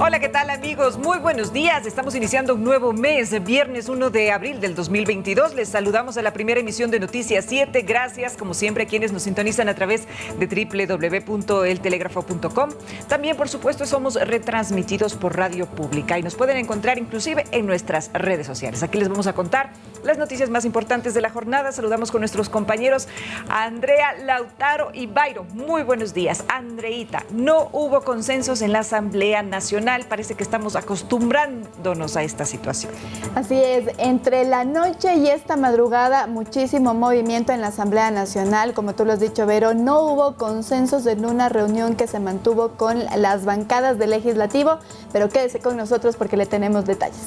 Hola, ¿qué tal, amigos? Muy buenos días. Estamos iniciando un nuevo mes, viernes 1 de abril del 2022. Les saludamos a la primera emisión de Noticias 7. Gracias, como siempre, a quienes nos sintonizan a través de www.eltelegrafo.com. También, por supuesto, somos retransmitidos por Radio Pública y nos pueden encontrar inclusive en nuestras redes sociales. Aquí les vamos a contar las noticias más importantes de la jornada. Saludamos con nuestros compañeros Andrea, Lautaro y Byron. Muy buenos días. Andreita, no hubo consensos en la Asamblea Nacional. Parece que estamos acostumbrándonos a esta situación. Así es, entre la noche y esta madrugada, muchísimo movimiento en la Asamblea Nacional. Como tú lo has dicho, Vero, no hubo consensos en una reunión que se mantuvo con las bancadas del Legislativo, pero quédese con nosotros porque le tenemos detalles.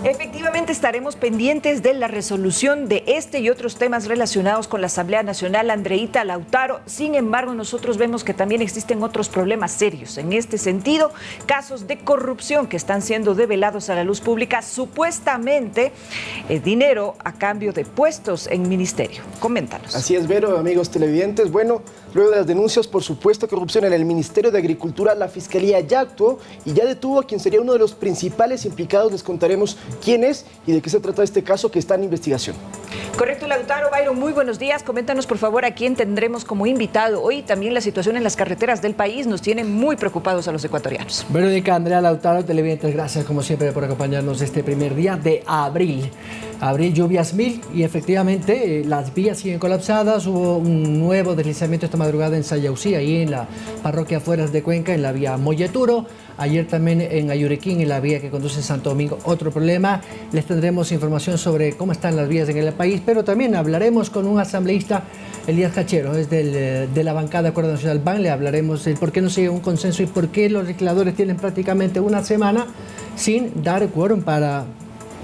Efectivamente, estaremos pendientes de la resolución de este y otros temas relacionados con la Asamblea Nacional, Andreita, Lautaro. Sin embargo, nosotros vemos que también existen otros problemas serios. En este sentido, casos de corrupción que están siendo develados a la luz pública, supuestamente dinero a cambio de puestos en ministerio. Coméntanos. Así es, Vero, amigos televidentes. Bueno, luego de las denuncias por supuesta corrupción en el Ministerio de Agricultura, la Fiscalía ya actuó y ya detuvo a quien sería uno de los principales implicados. Les contaremos quién es y de qué se trata este caso que está en investigación. Correcto, Lautaro. Byron, muy buenos días. Coméntanos, por favor, a quién tendremos como invitado hoy. También la situación en las carreteras del país nos tiene muy preocupados a los ecuatorianos. Verónica, Andrea, Lautaro, televidentes, gracias como siempre por acompañarnos este primer día de abril. Abril, lluvias mil y efectivamente las vías siguen colapsadas. Hubo un nuevo deslizamiento esta madrugada en Sayausí, ahí en la parroquia Afueras de Cuenca, en la vía Molleturo. Ayer también en Ayurequín, en la vía que conduce a Santo Domingo, otro problema. Les tendremos información sobre cómo están las vías en el país, pero también hablaremos con un asambleísta, Elías Cachero, es de la bancada Acuerdo Nacional BAN. Le hablaremos de por qué no se llega a un consenso y por qué los legisladores tienen prácticamente una semana sin dar quórum para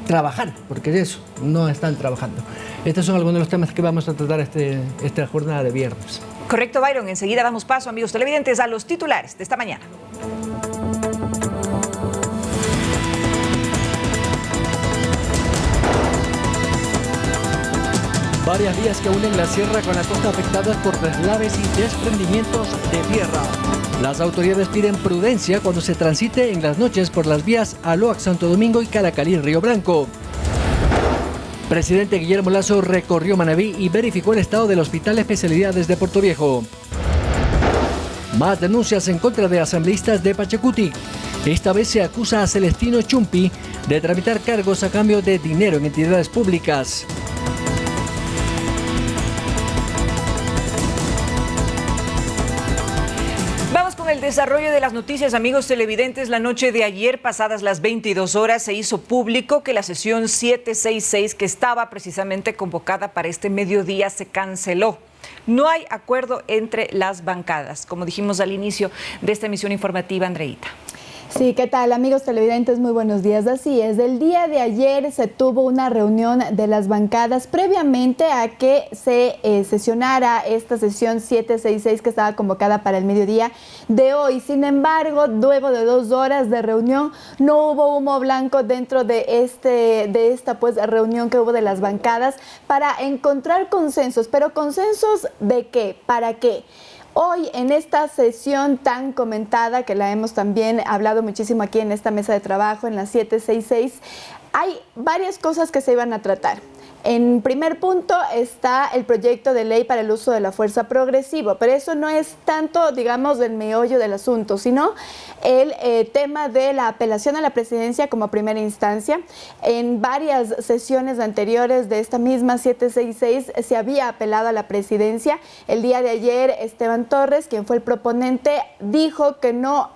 trabajar, porque de eso no están trabajando. Estos son algunos de los temas que vamos a tratar esta jornada de viernes. Correcto, Byron. Enseguida damos paso, amigos televidentes, a los titulares de esta mañana. Varias vías que unen la sierra con la costa afectadas por deslaves y desprendimientos de tierra. Las autoridades piden prudencia cuando se transite en las noches por las vías Aloac, Santo Domingo y Calacalí, Río Branco. Presidente Guillermo Lasso recorrió Manabí y verificó el estado del Hospital Especialidades de Puerto Viejo. Más denuncias en contra de asambleístas de Pachacuti. Esta vez se acusa a Celestino Chumpi de tramitar cargos a cambio de dinero en entidades públicas. El desarrollo de las noticias, amigos televidentes. La noche de ayer, pasadas las 22 horas, se hizo público que la sesión 766, que estaba precisamente convocada para este mediodía, se canceló. No hay acuerdo entre las bancadas, como dijimos al inicio de esta emisión informativa, Andreita. Sí, ¿qué tal, amigos televidentes? Muy buenos días. Así es, el día de ayer se tuvo una reunión de las bancadas previamente a que se sesionara esta sesión 766 que estaba convocada para el mediodía de hoy. Sin embargo, luego de 2 horas de reunión, no hubo humo blanco dentro de esta reunión que hubo de las bancadas para encontrar consensos. ¿Pero consensos de qué? ¿Para qué? Hoy, en esta sesión tan comentada, que la hemos también hablado muchísimo aquí en esta mesa de trabajo, en la 766, hay varias cosas que se iban a tratar. En primer punto está el proyecto de ley para el uso de la fuerza progresivo, pero eso no es tanto, digamos, del meollo del asunto, sino el tema de la apelación a la presidencia como primera instancia. En varias sesiones anteriores de esta misma 766 se había apelado a la presidencia. El día de ayer, Esteban Torres, quien fue el proponente, dijo que no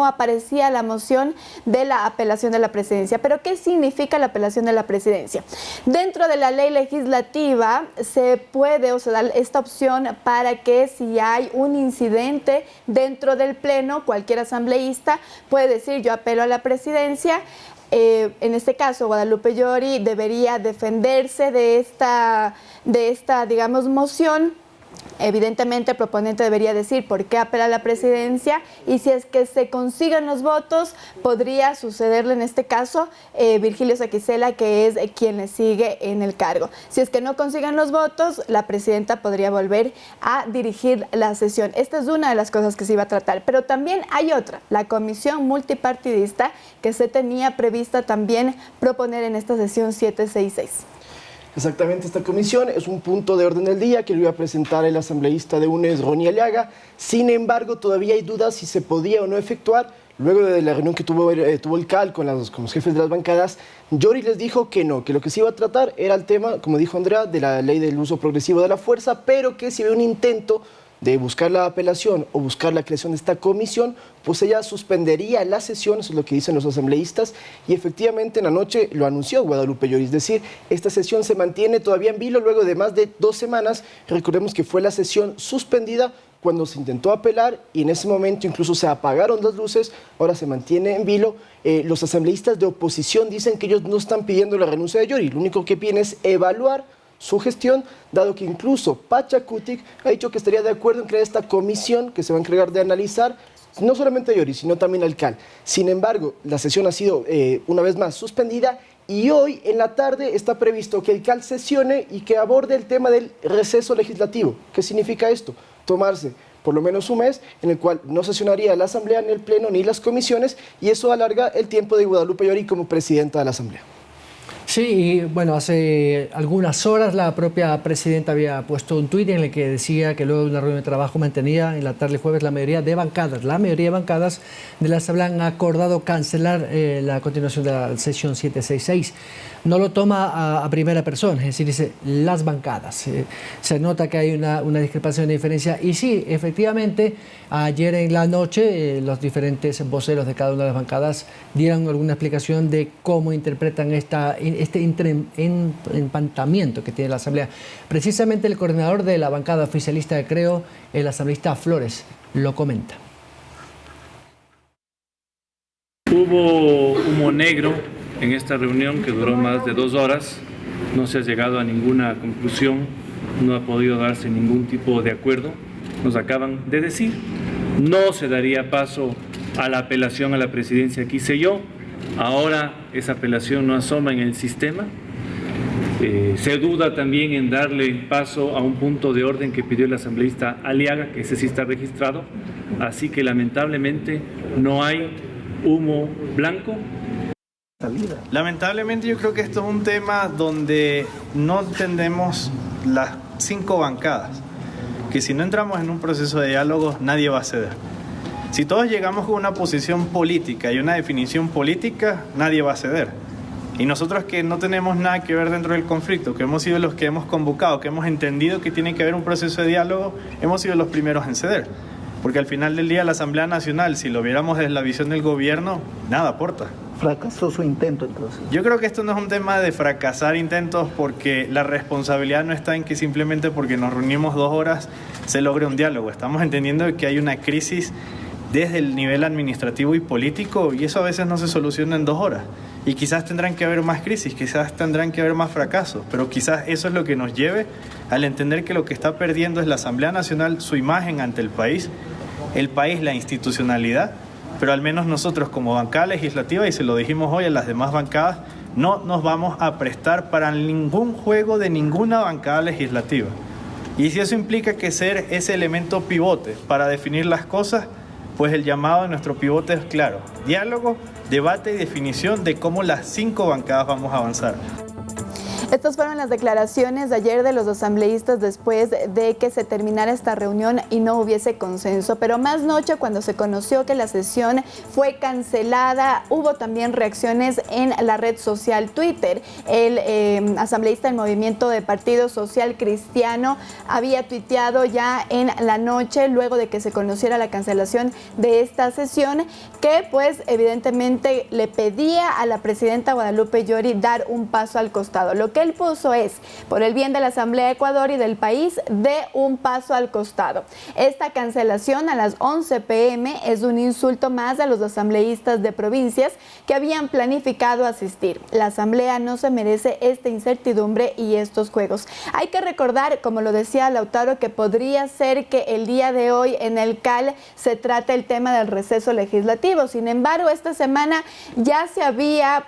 aparecía la moción de la apelación de la presidencia. ¿Pero qué significa la apelación de la presidencia? Dentro de la ley legislativa se puede, o se da esta opción para que si hay un incidente dentro del pleno, cualquier asambleísta puede decir: yo apelo a la presidencia. En este caso, Guadalupe Llori debería defenderse de esta digamos, moción Evidentemente el proponente debería decir por qué apela a la presidencia y si es que se consiguen los votos, podría sucederle en este caso Virgilio Saquicela, que es quien le sigue en el cargo. Si es que no consiguen los votos, la presidenta podría volver a dirigir la sesión. Esta es una de las cosas que se iba a tratar, pero también hay otra, la comisión multipartidista que se tenía prevista también proponer en esta sesión 766. Exactamente, esta comisión es un punto de orden del día que lo iba a presentar el asambleísta de UNES, Ronnie Aliaga. Sin embargo, todavía hay dudas si se podía o no efectuar. Luego de la reunión que tuvo el CAL con los jefes de las bancadas, Yori les dijo que no, que lo que se iba a tratar era el tema, como dijo Andrea, de la ley del uso progresivo de la fuerza, pero que si había un intento de buscar la apelación o buscar la creación de esta comisión, pues ella suspendería la sesión, eso es lo que dicen los asambleístas, y efectivamente en la noche lo anunció Guadalupe Llori, es decir, esta sesión se mantiene todavía en vilo luego de más de 2 semanas. Recordemos que fue la sesión suspendida cuando se intentó apelar y en ese momento incluso se apagaron las luces, ahora se mantiene en vilo. Los asambleístas de oposición dicen que ellos no están pidiendo la renuncia de Llori, lo único que piden es evaluar su gestión, dado que incluso Pachacutic ha dicho que estaría de acuerdo en crear esta comisión que se va a encargar de analizar no solamente a Llori, sino también al CAL. Sin embargo, la sesión ha sido una vez más suspendida y hoy en la tarde está previsto que el CAL sesione y que aborde el tema del receso legislativo. ¿Qué significa esto? Tomarse por lo menos un mes en el cual no sesionaría la Asamblea, ni el Pleno, ni las comisiones, y eso alarga el tiempo de Guadalupe Llori como presidenta de la Asamblea. Sí, y bueno, hace algunas horas la propia presidenta había puesto un tuit en el que decía que luego de una reunión de trabajo mantenida en la tarde del jueves, la mayoría de bancadas de la Asamblea han acordado cancelar la continuación de la sesión 766. No lo toma a primera persona, es decir, dice las bancadas. Se nota que hay una discrepancia, una diferencia. Y sí, efectivamente, ayer en la noche los diferentes voceros de cada una de las bancadas dieron alguna explicación de cómo interpretan este empantamiento que tiene la Asamblea. Precisamente el coordinador de la bancada oficialista de Creo, el asambleísta Flores, lo comenta. Hubo humo negro en esta reunión que duró más de 2 horas, no se ha llegado a ninguna conclusión, no ha podido darse ningún tipo de acuerdo. Nos acaban de decir, no se daría paso a la apelación a la presidencia, quise yo, ahora esa apelación no asoma en el sistema. Se duda también en darle paso a un punto de orden que pidió el asambleísta Aliaga, que ese sí está registrado, así que lamentablemente no hay humo blanco. Lamentablemente yo creo que esto es un tema donde no entendemos las 5 bancadas, que si no entramos en un proceso de diálogo nadie va a ceder. Si todos llegamos con una posición política y una definición política, nadie va a ceder. Y nosotros que no tenemos nada que ver dentro del conflicto, que hemos sido los que hemos convocado, que hemos entendido que tiene que haber un proceso de diálogo, hemos sido los primeros en ceder. Porque al final del día la Asamblea Nacional, si lo viéramos desde la visión del gobierno, nada aporta. ¿Fracasó su intento entonces? Yo creo que esto no es un tema de fracasar intentos, porque la responsabilidad no está en que simplemente porque nos reunimos 2 horas se logre un diálogo. Estamos entendiendo que hay una crisis desde el nivel administrativo y político y eso a veces no se soluciona en 2 horas. Y quizás tendrán que haber más crisis, quizás tendrán que haber más fracasos, pero quizás eso es lo que nos lleve al entender que lo que está perdiendo es la Asamblea Nacional, su imagen ante el país, la institucionalidad, pero al menos nosotros como bancada legislativa, y se lo dijimos hoy a las demás bancadas, no nos vamos a prestar para ningún juego de ninguna bancada legislativa. Y si eso implica que ser ese elemento pivote para definir las cosas, pues el llamado de nuestro pivote es claro: diálogo, debate y definición de cómo las 5 bancadas vamos a avanzar. Estas fueron las declaraciones de ayer de los asambleístas después de que se terminara esta reunión y no hubiese consenso. Pero más noche, cuando se conoció que la sesión fue cancelada, hubo también reacciones en la red social Twitter. El asambleísta del Movimiento de Partido Social Cristiano había tuiteado ya en la noche, luego de que se conociera la cancelación de esta sesión, que pues evidentemente le pedía a la presidenta Guadalupe Llori dar un paso al costado. Lo que que él puso es: por el bien de la Asamblea de Ecuador y del país, dé un paso al costado. Esta cancelación a las 11 p.m. es un insulto más a los asambleístas de provincias que habían planificado asistir. La Asamblea no se merece esta incertidumbre y estos juegos. Hay que recordar, como lo decía Lautaro, que podría ser que el día de hoy en el CAL se trate el tema del receso legislativo. Sin embargo, esta semana ya se había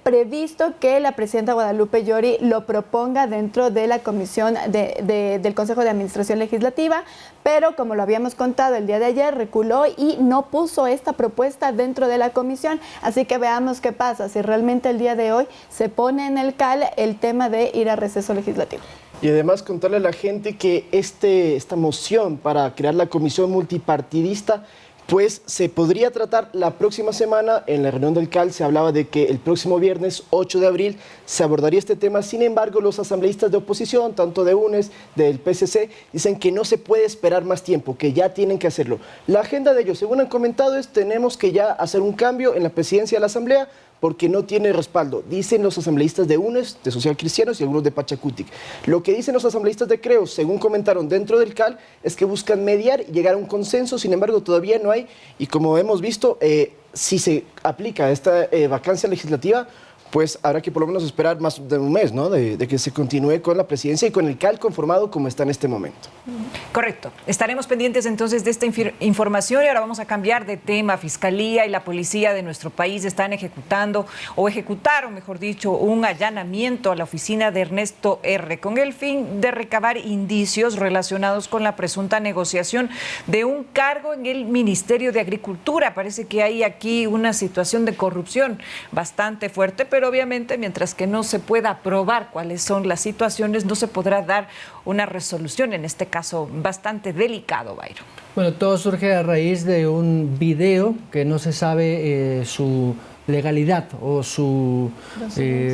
previsto que la presidenta Guadalupe Llori lo proponga dentro de la comisión del Consejo de Administración Legislativa, pero como lo habíamos contado el día de ayer, reculó y no puso esta propuesta dentro de la comisión. Así que veamos qué pasa, si realmente el día de hoy se pone en el CAL el tema de ir a receso legislativo. Y además contarle a la gente que esta moción para crear la comisión multipartidista pues se podría tratar la próxima semana. En la reunión del CAL se hablaba de que el próximo viernes 8 de abril se abordaría este tema. Sin embargo, los asambleístas de oposición, tanto de UNES, del PCC, dicen que no se puede esperar más tiempo, que ya tienen que hacerlo. La agenda de ellos, según han comentado, es: tenemos que ya hacer un cambio en la presidencia de la Asamblea porque no tiene respaldo, dicen los asambleístas de UNES, de Social Cristianos y algunos de Pachacutic. Lo que dicen los asambleístas de CREO, según comentaron dentro del CAL, es que buscan mediar y llegar a un consenso. Sin embargo, todavía no hay, y como hemos visto, si se aplica esta vacancia legislativa, pues habrá que por lo menos esperar más de un mes, ¿no? De que se continúe con la presidencia y con el CAL conformado como está en este momento. Correcto. Estaremos pendientes entonces de esta información y ahora vamos a cambiar de tema. Fiscalía y la policía de nuestro país están ejecutaron, mejor dicho, un allanamiento a la oficina de Ernesto R. con el fin de recabar indicios relacionados con la presunta negociación de un cargo en el Ministerio de Agricultura. Parece que hay aquí una situación de corrupción bastante fuerte, pero obviamente mientras que no se pueda probar cuáles son las situaciones, no se podrá dar una resolución en este caso bastante delicado, Byron. Bueno, todo surge a raíz de un video que no se sabe su legalidad o su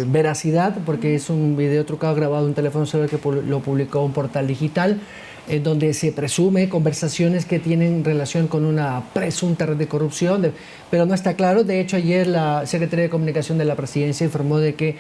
veracidad, porque es un video trucado grabado en un teléfono celular que lo publicó un portal digital, en donde se presume conversaciones que tienen relación con una presunta red de corrupción, pero no está claro. De hecho, ayer la Secretaría de Comunicación de la Presidencia informó de que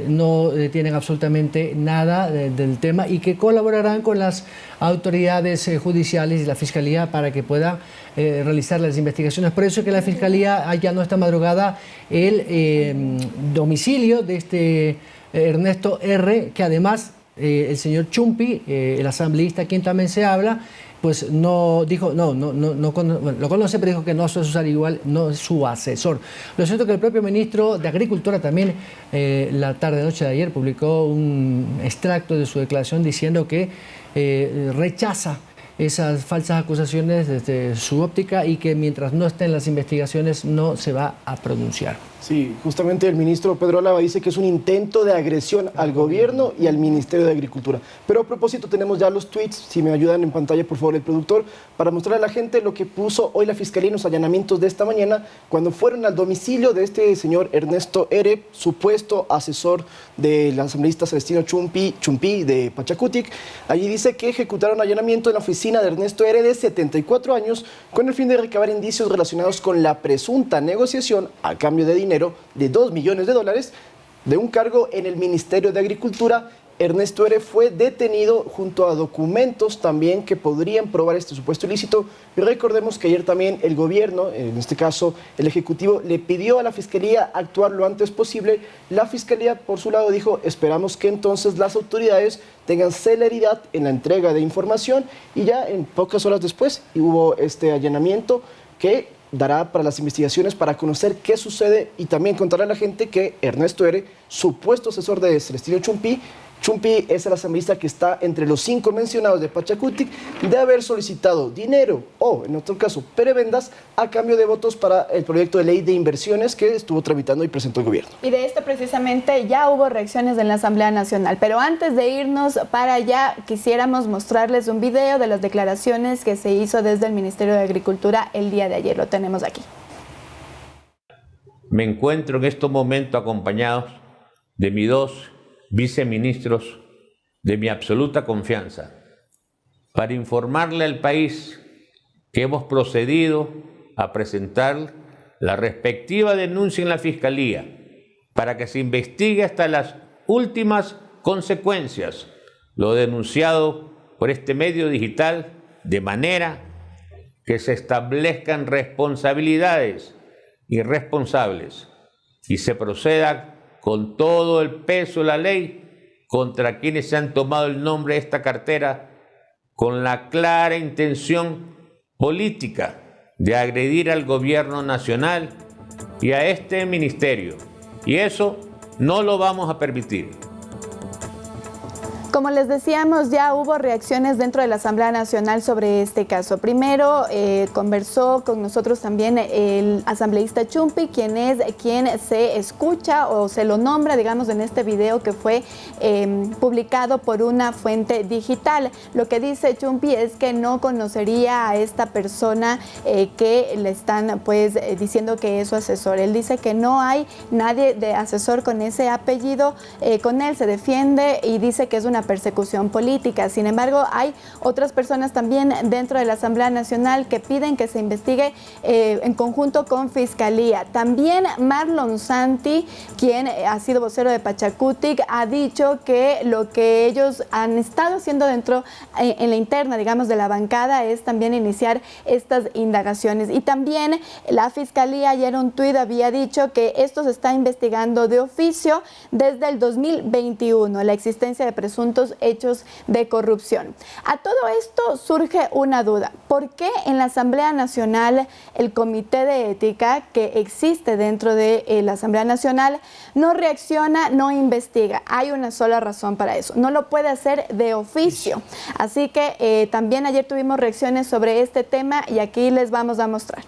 no tienen absolutamente nada del tema y que colaborarán con las autoridades judiciales y la Fiscalía para que pueda realizar las investigaciones. Por eso que la Fiscalía allanó esta madrugada el domicilio de este Ernesto R., que además el señor Chumpi, el asambleísta, quien también se habla, pues no dijo, lo conoce, pero dijo que no es su asesor, igual no es su asesor. Lo cierto es que el propio ministro de Agricultura también la tarde-noche de ayer publicó un extracto de su declaración diciendo que rechaza esas falsas acusaciones desde su óptica y que mientras no estén las investigaciones no se va a pronunciar. Sí, justamente el ministro Pedro Álava dice que es un intento de agresión al gobierno y al Ministerio de Agricultura. Pero a propósito tenemos ya los tweets, si me ayudan en pantalla por favor el productor, para mostrarle a la gente lo que puso hoy la Fiscalía en los allanamientos de esta mañana cuando fueron al domicilio de este señor Ernesto R., supuesto asesor del asambleísta Celestino Chumpi de Pachacutic. Allí dice que ejecutaron allanamiento en la oficina de Ernesto R., de 74 años, con el fin de recabar indicios relacionados con la presunta negociación a cambio de dinero de $2 millones de un cargo en el Ministerio de Agricultura. Ernesto R. fue detenido junto a documentos también que podrían probar este supuesto ilícito. Y recordemos que ayer también el gobierno, en este caso el Ejecutivo, le pidió a la Fiscalía actuar lo antes posible. La Fiscalía, por su lado, dijo: esperamos que entonces las autoridades tengan celeridad en la entrega de información. Y ya en pocas horas después hubo este allanamiento que dará para las investigaciones para conocer qué sucede y también contarle a la gente que Ernesto R., supuesto asesor de Celestino Chumpi es el asambleísta que está entre los 5 mencionados de Pachacutic, de haber solicitado dinero o, en otro caso, prebendas a cambio de votos para el proyecto de ley de inversiones que estuvo tramitando y presentó el gobierno. Y de esto precisamente ya hubo reacciones en la Asamblea Nacional, pero antes de irnos para allá quisiéramos mostrarles un video de las declaraciones que se hizo desde el Ministerio de Agricultura el día de ayer. Lo tenemos aquí. Me encuentro en estos momentos acompañado de mis 2 viceministros de mi absoluta confianza para informarle al país que hemos procedido a presentar la respectiva denuncia en la Fiscalía para que se investigue hasta las últimas consecuencias lo denunciado por este medio digital, de manera que se establezcan responsabilidades y responsables y se proceda con todo el peso de la ley contra quienes se han tomado el nombre de esta cartera con la clara intención política de agredir al gobierno nacional y a este ministerio. Y eso no lo vamos a permitir. Como les decíamos, ya hubo reacciones dentro de la Asamblea Nacional sobre este caso. Primero conversó con nosotros también el asambleísta Chumpi, quien se escucha o se lo nombra, digamos, en este video que fue publicado por una fuente digital. Lo que dice Chumpi es que no conocería a esta persona que le están diciendo que es su asesor. Él dice que no hay nadie de asesor con ese apellido. Con él se defiende y dice que es una persecución política. Sin embargo, hay otras personas también dentro de la Asamblea Nacional que piden que se investigue en conjunto con Fiscalía. También Marlon Santi, quien ha sido vocero de Pachacutic, ha dicho que lo que ellos han estado haciendo dentro, en la interna, digamos, de la bancada, es también iniciar estas indagaciones. Y también la Fiscalía, ayer un tuit había dicho que esto se está investigando de oficio desde el 2021, la existencia de presuntos hechos de corrupción. A todo esto surge una duda. ¿Por qué en la Asamblea Nacional el Comité de Ética que existe dentro de la Asamblea Nacional no reacciona, no investiga? Hay una sola razón para eso. No lo puede hacer de oficio. Así que también ayer tuvimos reacciones sobre este tema y aquí les vamos a mostrar.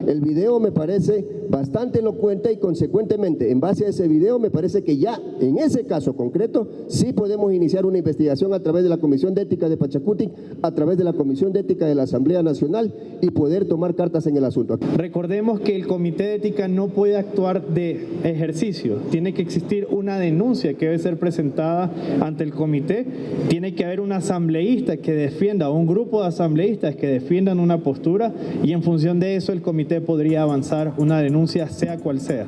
El video me parece bastante elocuente y consecuentemente en base a ese video me parece que ya en ese caso concreto sí podemos iniciar una investigación a través de la Comisión de Ética de Pachacutic, a través de la Comisión de Ética de la Asamblea Nacional y poder tomar cartas en el asunto. Recordemos que el Comité de Ética no puede actuar de ejercicio, tiene que existir una denuncia que debe ser presentada ante el comité, tiene que haber un asambleísta que defienda, un grupo de asambleístas que defiendan una postura y en función de eso el comité podría avanzar una denuncia sea cual sea.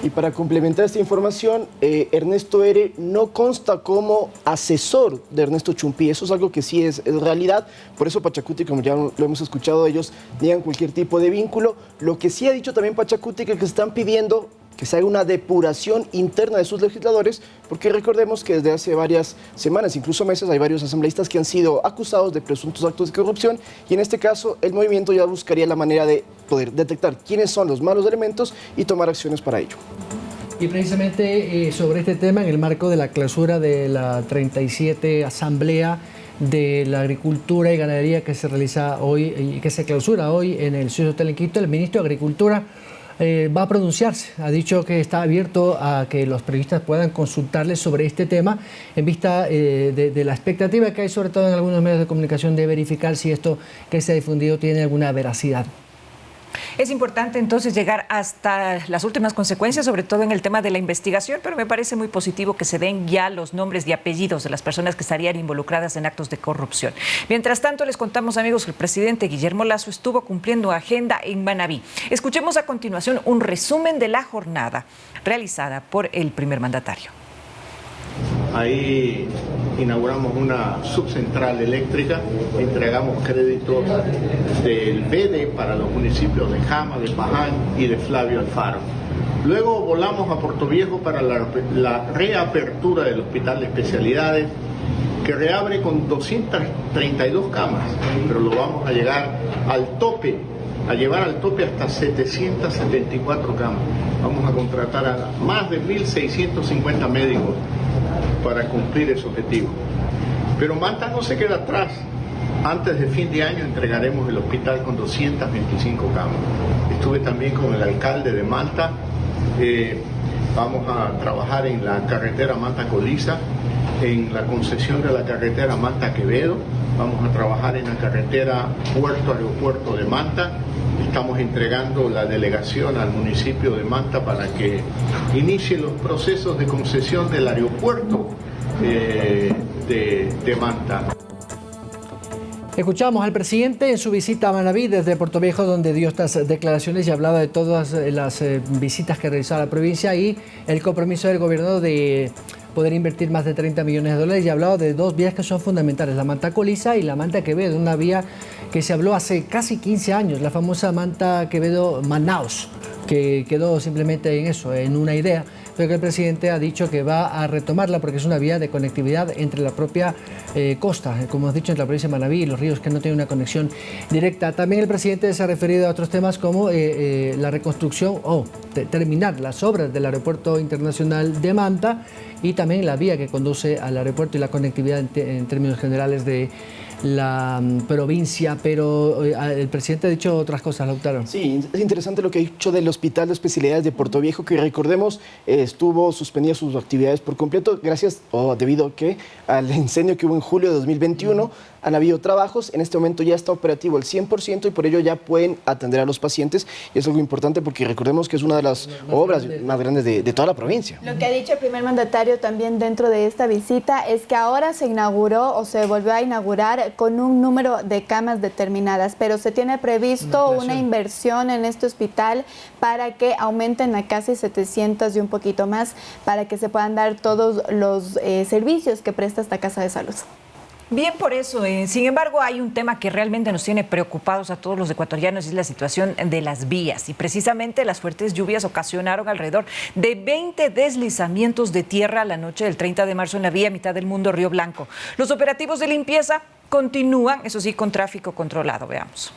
Y para complementar esta información, Ernesto R. no consta como asesor de Ernesto Chumpi. Eso es algo que sí es realidad. Por eso Pachacutic, como ya lo hemos escuchado, ellos niegan cualquier tipo de vínculo. Lo que sí ha dicho también Pachacutic es que están pidiendo que se haga una depuración interna de sus legisladores, porque recordemos que desde hace varias semanas, incluso meses, hay varios asambleístas que han sido acusados de presuntos actos de corrupción y en este caso el movimiento ya buscaría la manera de poder detectar quiénes son los malos elementos y tomar acciones para ello. Y precisamente sobre este tema, en el marco de la clausura de la 37 Asamblea de la Agricultura y Ganadería que se realiza hoy y que se clausura hoy en el Ciudad Hotel en Quito, el ministro de Agricultura va a pronunciarse. Ha dicho que está abierto a que los periodistas puedan consultarle sobre este tema en vista de la expectativa que hay, sobre todo en algunos medios de comunicación, de verificar si esto que se ha difundido tiene alguna veracidad. Es importante entonces llegar hasta las últimas consecuencias, sobre todo en el tema de la investigación, pero me parece muy positivo que se den ya los nombres y apellidos de las personas que estarían involucradas en actos de corrupción. Mientras tanto, les contamos, amigos, que el presidente Guillermo Lasso estuvo cumpliendo agenda en Manabí. Escuchemos a continuación un resumen de la jornada realizada por el primer mandatario. Ahí inauguramos una subcentral eléctrica, entregamos créditos del BEDE para los municipios de Jama, de Paján y de Flavio Alfaro. Luego volamos a Puerto Viejo para la reapertura del Hospital de Especialidades, que reabre con 232 camas, pero lo vamos a llevar al tope hasta 774 camas. Vamos a contratar a más de 1.650 médicos para cumplir ese objetivo. Pero Manta no se queda atrás. Antes de fin de año entregaremos el hospital con 225 camas. Estuve también con el alcalde de Manta. Vamos a trabajar en la carretera Manta-Coliza, en la concesión de la carretera Manta-Quevedo. Vamos a trabajar en la carretera Puerto-Aeropuerto de Manta. Estamos entregando la delegación al municipio de Manta para que inicie los procesos de concesión del aeropuerto de Manta. Escuchamos al presidente en su visita a Manabí desde Puerto Viejo, donde dio estas declaraciones y hablaba de todas las visitas que realizó a la provincia y el compromiso del gobierno de poder invertir más de 30 millones de dólares, y ha hablado de dos vías que son fundamentales, la Manta Coliza y la Manta Quevedo, una vía que se habló hace casi 15 años, la famosa Manta Quevedo-Manaos, que quedó simplemente en eso, en una idea, pero que el presidente ha dicho que va a retomarla porque es una vía de conectividad entre la propia costa, como has dicho, entre la provincia de Manabí y los ríos, que no tienen una conexión directa. También el presidente se ha referido a otros temas como la reconstrucción o terminar las obras del aeropuerto internacional de Manta y también la vía que conduce al aeropuerto y la conectividad en términos generales de la provincia, pero el presidente ha dicho otras cosas, Lautaro. Sí, es interesante lo que ha dicho del Hospital de Especialidades de Puerto Viejo, que recordemos estuvo suspendida sus actividades por completo gracias o debido al incendio que hubo en julio de 2021. Han habido trabajos, en este momento ya está operativo el 100% y por ello ya pueden atender a los pacientes, y es algo importante porque recordemos que es una de las obras más grandes de toda la provincia. Lo que ha dicho el primer mandatario también dentro de esta visita es que ahora se inauguró o se volvió a inaugurar con un número de camas determinadas, pero se tiene previsto una inversión en este hospital para que aumenten a casi 700 y un poquito más, para que se puedan dar todos los servicios que presta esta Casa de Salud. Bien por eso. Sin embargo, hay un tema que realmente nos tiene preocupados a todos los ecuatorianos, y es la situación de las vías. Y precisamente las fuertes lluvias ocasionaron alrededor de 20 deslizamientos de tierra la noche del 30 de marzo en la vía Mitad del Mundo Río Blanco. Los operativos de limpieza continúan, eso sí, con tráfico controlado. Veamos.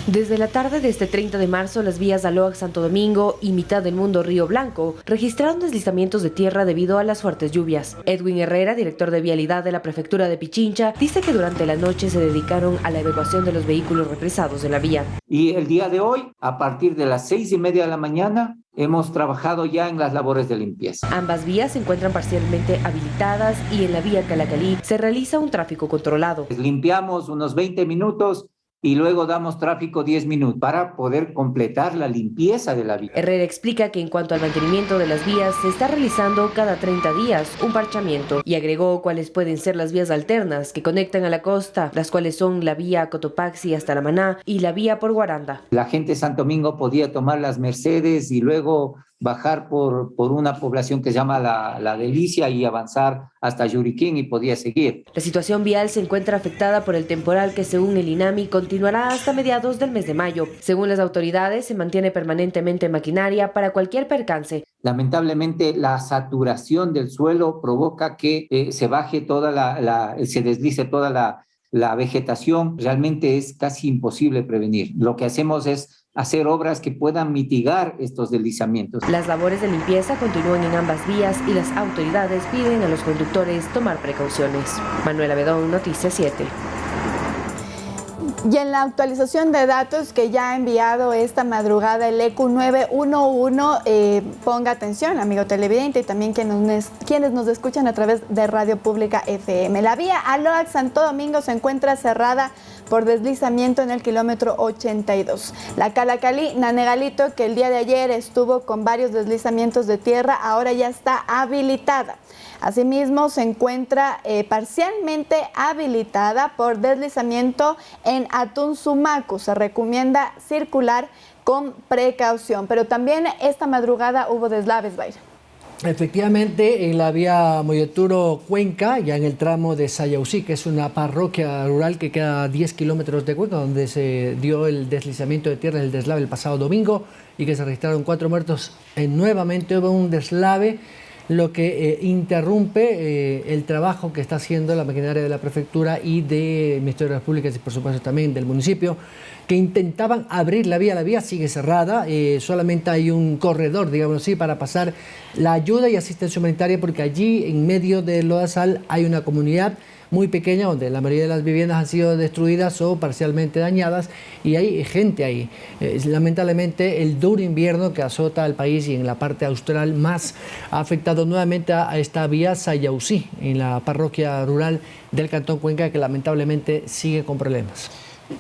Desde la tarde de este 30 de marzo, las vías Aloac-Santo Domingo y Mitad del Mundo Río Blanco registraron deslizamientos de tierra debido a las fuertes lluvias. Edwin Herrera, director de Vialidad de la Prefectura de Pichincha, dice que durante la noche se dedicaron a la evacuación de los vehículos represados en la vía. Y el día de hoy, a partir de las 6:30 de la mañana, hemos trabajado ya en las labores de limpieza. Ambas vías se encuentran parcialmente habilitadas y en la vía Calacalí se realiza un tráfico controlado. Limpiamos unos 20 minutos y luego damos tráfico 10 minutos para poder completar la limpieza de la vía. Herrera explica que en cuanto al mantenimiento de las vías, se está realizando cada 30 días un parchamiento, y agregó cuáles pueden ser las vías alternas que conectan a la costa, las cuales son la vía Cotopaxi hasta La Maná y la vía por Guaranda. La gente de Santo Domingo podía tomar las Mercedes y luego bajar por una población que se llama la Delicia y avanzar hasta Yuriquín y podía seguir. La situación vial se encuentra afectada por el temporal que, según el INAMI, continuará hasta mediados del mes de mayo. Según las autoridades, se mantiene permanentemente maquinaria para cualquier percance. Lamentablemente, la saturación del suelo provoca que se baje se deslice toda la vegetación. Realmente es casi imposible prevenir. Lo que hacemos es hacer obras que puedan mitigar estos deslizamientos. Las labores de limpieza continúan en ambas vías y las autoridades piden a los conductores tomar precauciones. Manuela Bedón, Noticias 7. Y en la actualización de datos que ya ha enviado esta madrugada el ECU 911, ponga atención, amigo televidente, y también quienes nos escuchan a través de Radio Pública FM. La vía Aloac-Santo Domingo se encuentra cerrada por deslizamiento en el kilómetro 82. La Calacalí-Nanegalito, que el día de ayer estuvo con varios deslizamientos de tierra, ahora ya está habilitada. Asimismo, se encuentra parcialmente habilitada por deslizamiento en Atunzumacu. Se recomienda circular con precaución, pero también esta madrugada hubo deslaves, Bayra. Efectivamente, en la vía Moyoturo-Cuenca, ya en el tramo de Sayausí, que es una parroquia rural que queda a 10 kilómetros de Cuenca, donde se dio el deslizamiento de tierra, el deslave el pasado domingo, y que se registraron 4 muertos. Nuevamente hubo un deslave, lo que interrumpe el trabajo que está haciendo la maquinaria de la prefectura y del Ministerio de las Públicas y por supuesto también del municipio, que intentaban abrir la vía sigue cerrada, solamente hay un corredor, digamos así, para pasar la ayuda y asistencia humanitaria, porque allí en medio de Lodazal hay una comunidad muy pequeña donde la mayoría de las viviendas han sido destruidas o parcialmente dañadas y hay gente ahí. Lamentablemente el duro invierno que azota al país y en la parte austral más ha afectado nuevamente a esta vía Sayausí, en la parroquia rural del Cantón Cuenca, que lamentablemente sigue con problemas.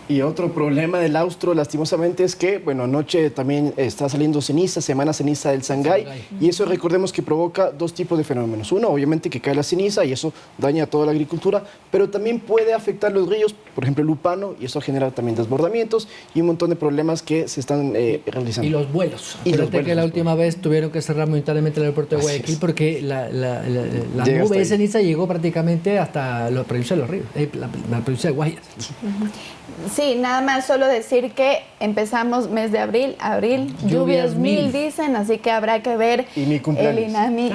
Y otro problema del Austro, lastimosamente, es que, bueno, anoche también está saliendo ceniza, semana ceniza del Sangay, y eso recordemos que provoca dos tipos de fenómenos. Uno, obviamente, que cae la ceniza y eso daña toda la agricultura, pero también puede afectar los ríos, por ejemplo, el Lupano, y eso genera también desbordamientos y un montón de problemas que se están realizando. Y los vuelos. Acuérdate que la última vez tuvieron que cerrar momentáneamente el aeropuerto de Guayaquil porque la nube de ceniza llegó prácticamente hasta la provincia de Los Ríos, la provincia de Guayas. Sí, nada más solo decir que empezamos mes de abril, lluvias mil dicen, así que habrá que ver el INAMI.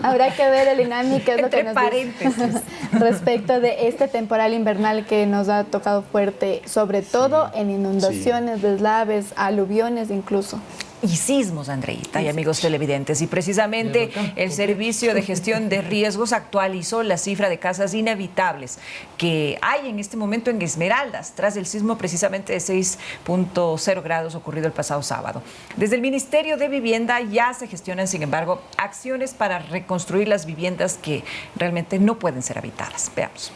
Habrá que ver el INAMI qué es lo que nos dice respecto de este temporal invernal que nos ha tocado fuerte, sobre todo en inundaciones, deslaves, aluviones incluso. Y sismos, Andreita y amigos televidentes. Y precisamente el Servicio de Gestión de Riesgos actualizó la cifra de casas inhabitables que hay en este momento en Esmeraldas, tras el sismo precisamente de 6.0 grados ocurrido el pasado sábado. Desde el Ministerio de Vivienda ya se gestionan, sin embargo, acciones para reconstruir las viviendas que realmente no pueden ser habitadas. Veamos.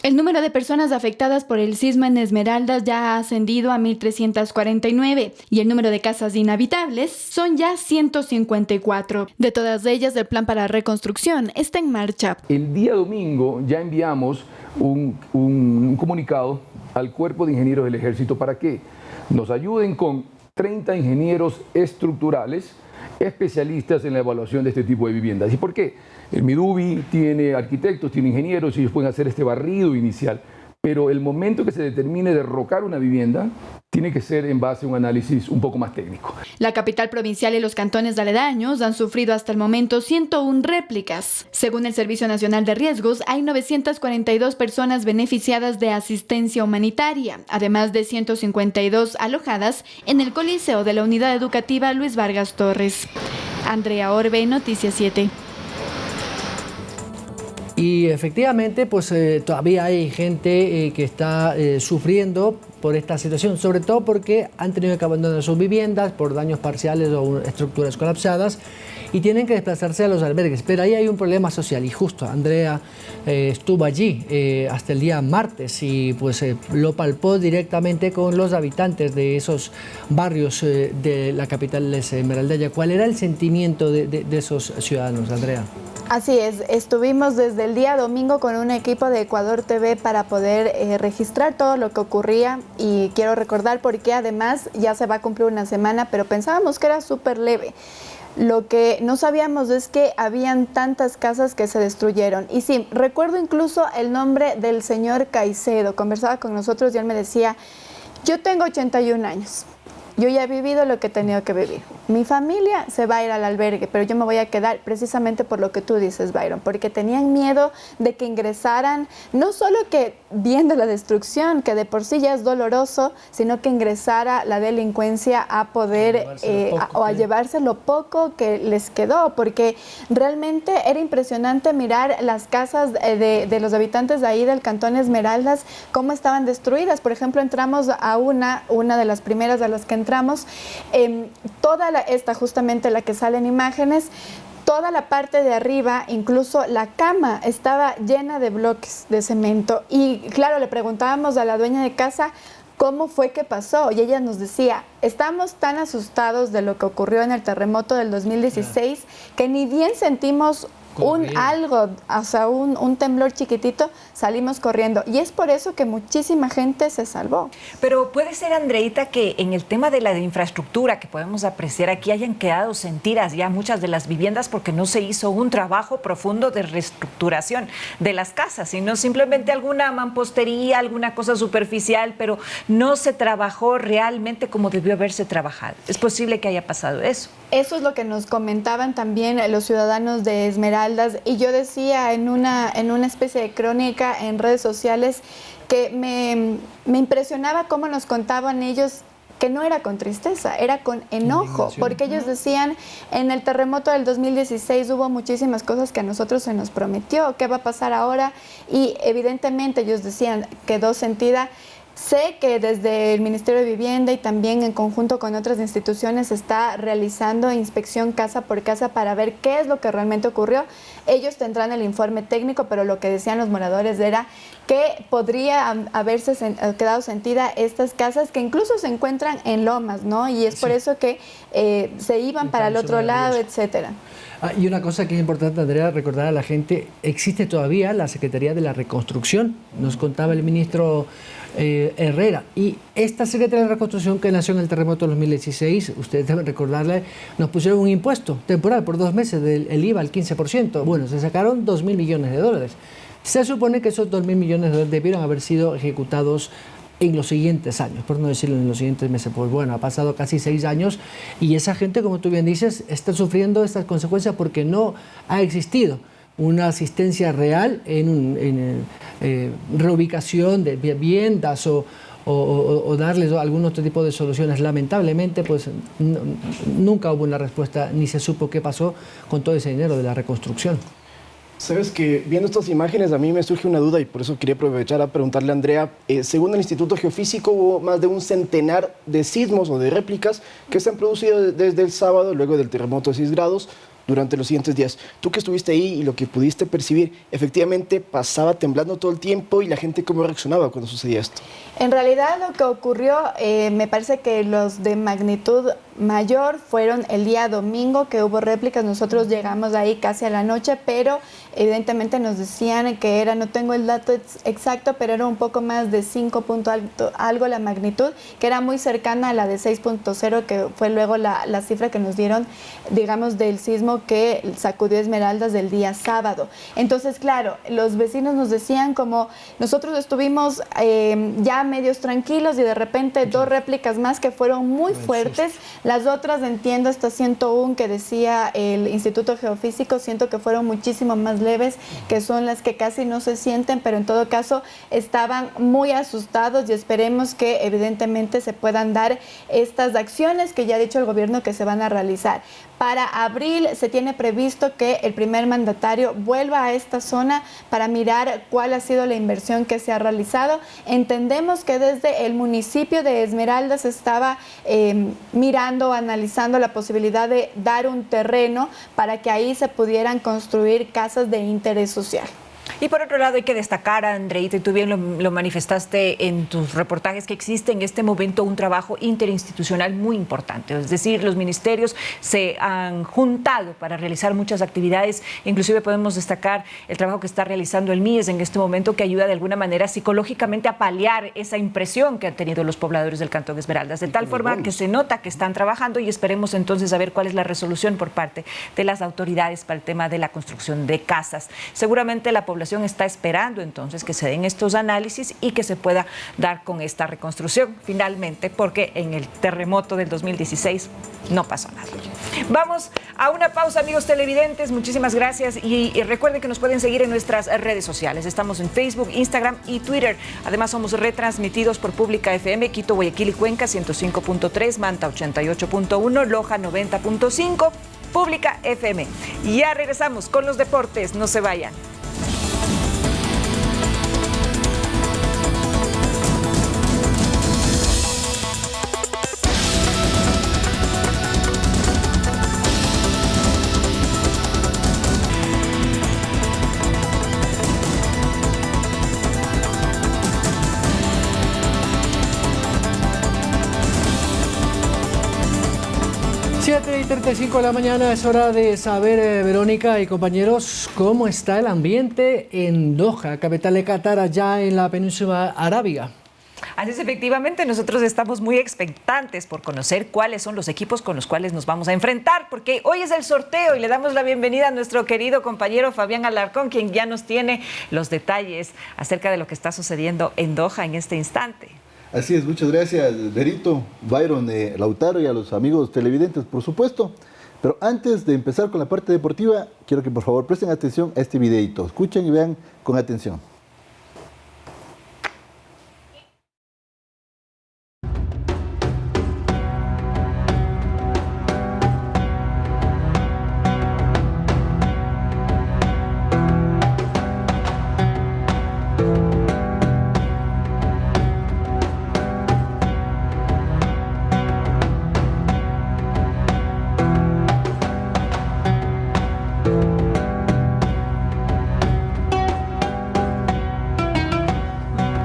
El número de personas afectadas por el sismo en Esmeraldas ya ha ascendido a 1.349 y el número de casas inhabitables son ya 154. De todas ellas, el plan para reconstrucción está en marcha. El día domingo ya enviamos un comunicado al Cuerpo de Ingenieros del Ejército para que nos ayuden con 30 ingenieros estructurales especialistas en la evaluación de este tipo de viviendas. ¿Y por qué? El Midubi tiene arquitectos, tiene ingenieros y ellos pueden hacer este barrido inicial, pero el momento que se determine derrocar una vivienda tiene que ser en base a un análisis un poco más técnico. La capital provincial y los cantones aledaños han sufrido hasta el momento 101 réplicas. Según el Servicio Nacional de Riesgos, hay 942 personas beneficiadas de asistencia humanitaria, además de 152 alojadas en el Coliseo de la Unidad Educativa Luis Vargas Torres. Andrea Orbe, Noticias 7. Y efectivamente, pues todavía hay gente que está sufriendo por esta situación, sobre todo porque han tenido que abandonar sus viviendas por daños parciales o estructuras colapsadas y tienen que desplazarse a los albergues. Pero ahí hay un problema social y justo Andrea estuvo allí hasta el día martes y pues lo palpó directamente con los habitantes de esos barrios de la capital esmeraldeña. ¿Cuál era el sentimiento de esos ciudadanos, Andrea? Así es, estuvimos desde el día domingo con un equipo de Ecuador TV para poder registrar todo lo que ocurría y quiero recordar porque además ya se va a cumplir una semana, pero pensábamos que era súper leve. Lo que no sabíamos es que habían tantas casas que se destruyeron. Y sí, recuerdo incluso el nombre del señor Caicedo, conversaba con nosotros y él me decía, yo tengo 81 años. Yo ya he vivido lo que he tenido que vivir. Mi familia se va a ir al albergue, pero yo me voy a quedar precisamente por lo que tú dices, Byron, porque tenían miedo de que ingresaran, no solo que viendo la destrucción, que de por sí ya es doloroso, sino que ingresara la delincuencia a poder a llevarse lo poco que les quedó, porque realmente era impresionante mirar las casas de los habitantes de ahí del Cantón Esmeraldas, cómo estaban destruidas. Por ejemplo, entramos a una de las primeras a las que entramos, esta justamente la que sale en imágenes, toda la parte de arriba, incluso la cama, estaba llena de bloques de cemento. Y claro, le preguntábamos a la dueña de casa cómo fue que pasó. Y ella nos decía, estamos tan asustados de lo que ocurrió en el terremoto del 2016 que ni bien sentimos un temblor chiquitito, salimos corriendo. Y es por eso que muchísima gente se salvó. Pero puede ser, Andreita, que en el tema de la infraestructura que podemos apreciar aquí hayan quedado sentidas ya muchas de las viviendas porque no se hizo un trabajo profundo de reestructuración de las casas, sino simplemente alguna mampostería, alguna cosa superficial, pero no se trabajó realmente como debió haberse trabajado. Es posible que haya pasado eso. Eso es lo que nos comentaban también los ciudadanos de Esmeraldas, y yo decía en una especie de crónica en redes sociales que me impresionaba cómo nos contaban ellos que no era con tristeza, era con enojo, porque ellos decían, en el terremoto del 2016 hubo muchísimas cosas que a nosotros se nos prometió, ¿qué va a pasar ahora? Y evidentemente ellos decían, quedó sentida. Sé que desde el Ministerio de Vivienda y también en conjunto con otras instituciones se está realizando inspección casa por casa para ver qué es lo que realmente ocurrió. Ellos tendrán el informe técnico, pero lo que decían los moradores era que podría haberse quedado sentida estas casas que incluso se encuentran en lomas, ¿no? Y es por eso que se iban para el otro lado, etcétera. Y una cosa que es importante, Andrea, recordar a la gente, existe todavía la Secretaría de la Reconstrucción, nos contaba el ministro Herrera, y esta Secretaría de Reconstrucción que nació en el terremoto de 2016, ustedes deben recordarle, nos pusieron un impuesto temporal por 2 meses del IVA al 15%, bueno, se sacaron 2.000 millones de dólares. Se supone que esos 2.000 millones de dólares debieron haber sido ejecutados en los siguientes años, por no decirlo en los siguientes meses. Pues bueno, ha pasado casi 6 años y esa gente, como tú bien dices, está sufriendo estas consecuencias porque no ha existido una asistencia real en reubicación de viviendas o darles algún otro tipo de soluciones. Lamentablemente, pues nunca hubo una respuesta ni se supo qué pasó con todo ese dinero de la reconstrucción. Sabes que viendo estas imágenes a mí me surge una duda y por eso quería aprovechar a preguntarle a Andrea. Según el Instituto Geofísico hubo más de un centenar de sismos o de réplicas que se han producido desde el sábado luego del terremoto de 6 grados durante los siguientes días. Tú que estuviste ahí y lo que pudiste percibir, efectivamente pasaba temblando todo el tiempo y la gente cómo reaccionaba cuando sucedía esto. En realidad lo que ocurrió, me parece que los de magnitud mayor fueron el día domingo que hubo réplicas. Nosotros llegamos ahí casi a la noche, pero evidentemente nos decían que era, no tengo el dato exacto, pero era un poco más de 5 punto algo la magnitud, que era muy cercana a la de 6.0, que fue luego la cifra que nos dieron, digamos, del sismo que sacudió Esmeraldas del día sábado. Entonces, claro, los vecinos nos decían como nosotros estuvimos ya medios tranquilos y de repente 2 réplicas más que fueron muy fuertes. Las otras, entiendo, hasta 101 que decía el Instituto Geofísico, siento que fueron muchísimo más leves, que son las que casi no se sienten, pero en todo caso estaban muy asustados y esperemos que evidentemente se puedan dar estas acciones que ya ha dicho el gobierno que se van a realizar. Para abril se tiene previsto que el primer mandatario vuelva a esta zona para mirar cuál ha sido la inversión que se ha realizado. Entendemos que desde el municipio de Esmeraldas se estaba mirando, analizando la posibilidad de dar un terreno para que ahí se pudieran construir casas de interés social. Y por otro lado hay que destacar, Andreita, y tú bien lo manifestaste en tus reportajes, que existe en este momento un trabajo interinstitucional muy importante. Es decir, los ministerios se han juntado para realizar muchas actividades. Inclusive podemos destacar el trabajo que está realizando el MIES en este momento, que ayuda de alguna manera psicológicamente a paliar esa impresión que han tenido los pobladores del Cantón Esmeraldas. De tal forma que se nota que están trabajando y esperemos entonces a ver cuál es la resolución por parte de las autoridades para el tema de la construcción de casas. Seguramente la población está esperando entonces que se den estos análisis y que se pueda dar con esta reconstrucción finalmente, porque en el terremoto del 2016 no pasó nada. Vamos a una pausa, amigos televidentes, muchísimas gracias y recuerden que nos pueden seguir en nuestras redes sociales. Estamos en Facebook, Instagram y Twitter. Además somos retransmitidos por Pública FM, Quito, Guayaquil y Cuenca 105.3, Manta 88.1, Loja 90.5, Pública FM. Y ya regresamos con los deportes, no se vayan. Y 35 de la mañana, es hora de saber, Verónica y compañeros, cómo está el ambiente en Doha, capital de Qatar, allá en la península arábiga. Así es, efectivamente, nosotros estamos muy expectantes por conocer cuáles son los equipos con los cuales nos vamos a enfrentar, porque hoy es el sorteo y le damos la bienvenida a nuestro querido compañero Fabián Alarcón, quien ya nos tiene los detalles acerca de lo que está sucediendo en Doha en este instante. Así es, muchas gracias, Berito, Byron, Lautaro y a los amigos televidentes, por supuesto. Pero antes de empezar con la parte deportiva, quiero que por favor presten atención a este videito. Escuchen y vean con atención.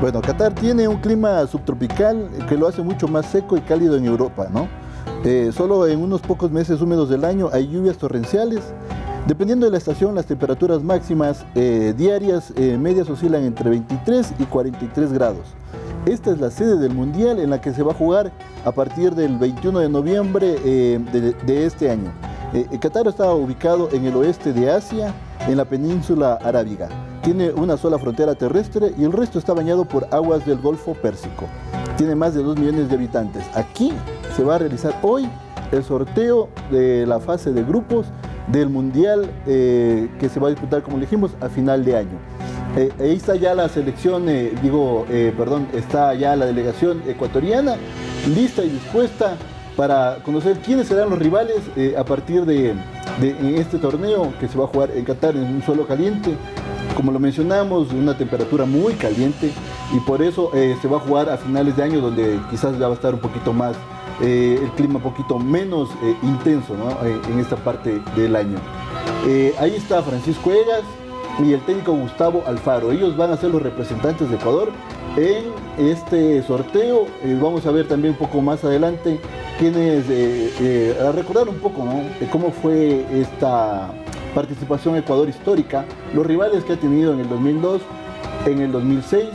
Bueno, Qatar tiene un clima subtropical que lo hace mucho más seco y cálido en Europa, ¿no? Solo en unos pocos meses húmedos del año hay lluvias torrenciales. Dependiendo de la estación, las temperaturas máximas diarias medias oscilan entre 23 y 43 grados. Esta es la sede del Mundial en la que se va a jugar a partir del 21 de noviembre de este año. Qatar está ubicado en el oeste de Asia, en la península arábiga. Tiene una sola frontera terrestre y el resto está bañado por aguas del Golfo Pérsico. Tiene más de 2 millones de habitantes. Aquí se va a realizar hoy el sorteo de la fase de grupos del Mundial que se va a disputar, como dijimos, a final de año. Ahí está ya la selección, está ya la delegación ecuatoriana lista y dispuesta para conocer quiénes serán los rivales a partir de este torneo que se va a jugar en Qatar en un suelo caliente. Como lo mencionamos, una temperatura muy caliente y por eso se va a jugar a finales de año donde quizás ya va a estar un poquito más, el clima un poquito menos intenso, ¿no? En esta parte del año. Ahí está Francisco Egas y el técnico Gustavo Alfaro. Ellos van a ser los representantes de Ecuador en este sorteo. Vamos a ver también un poco más adelante quienes, a recordar un poco, ¿no? Cómo fue esta participación Ecuador histórica, los rivales que ha tenido en el 2002, en el 2006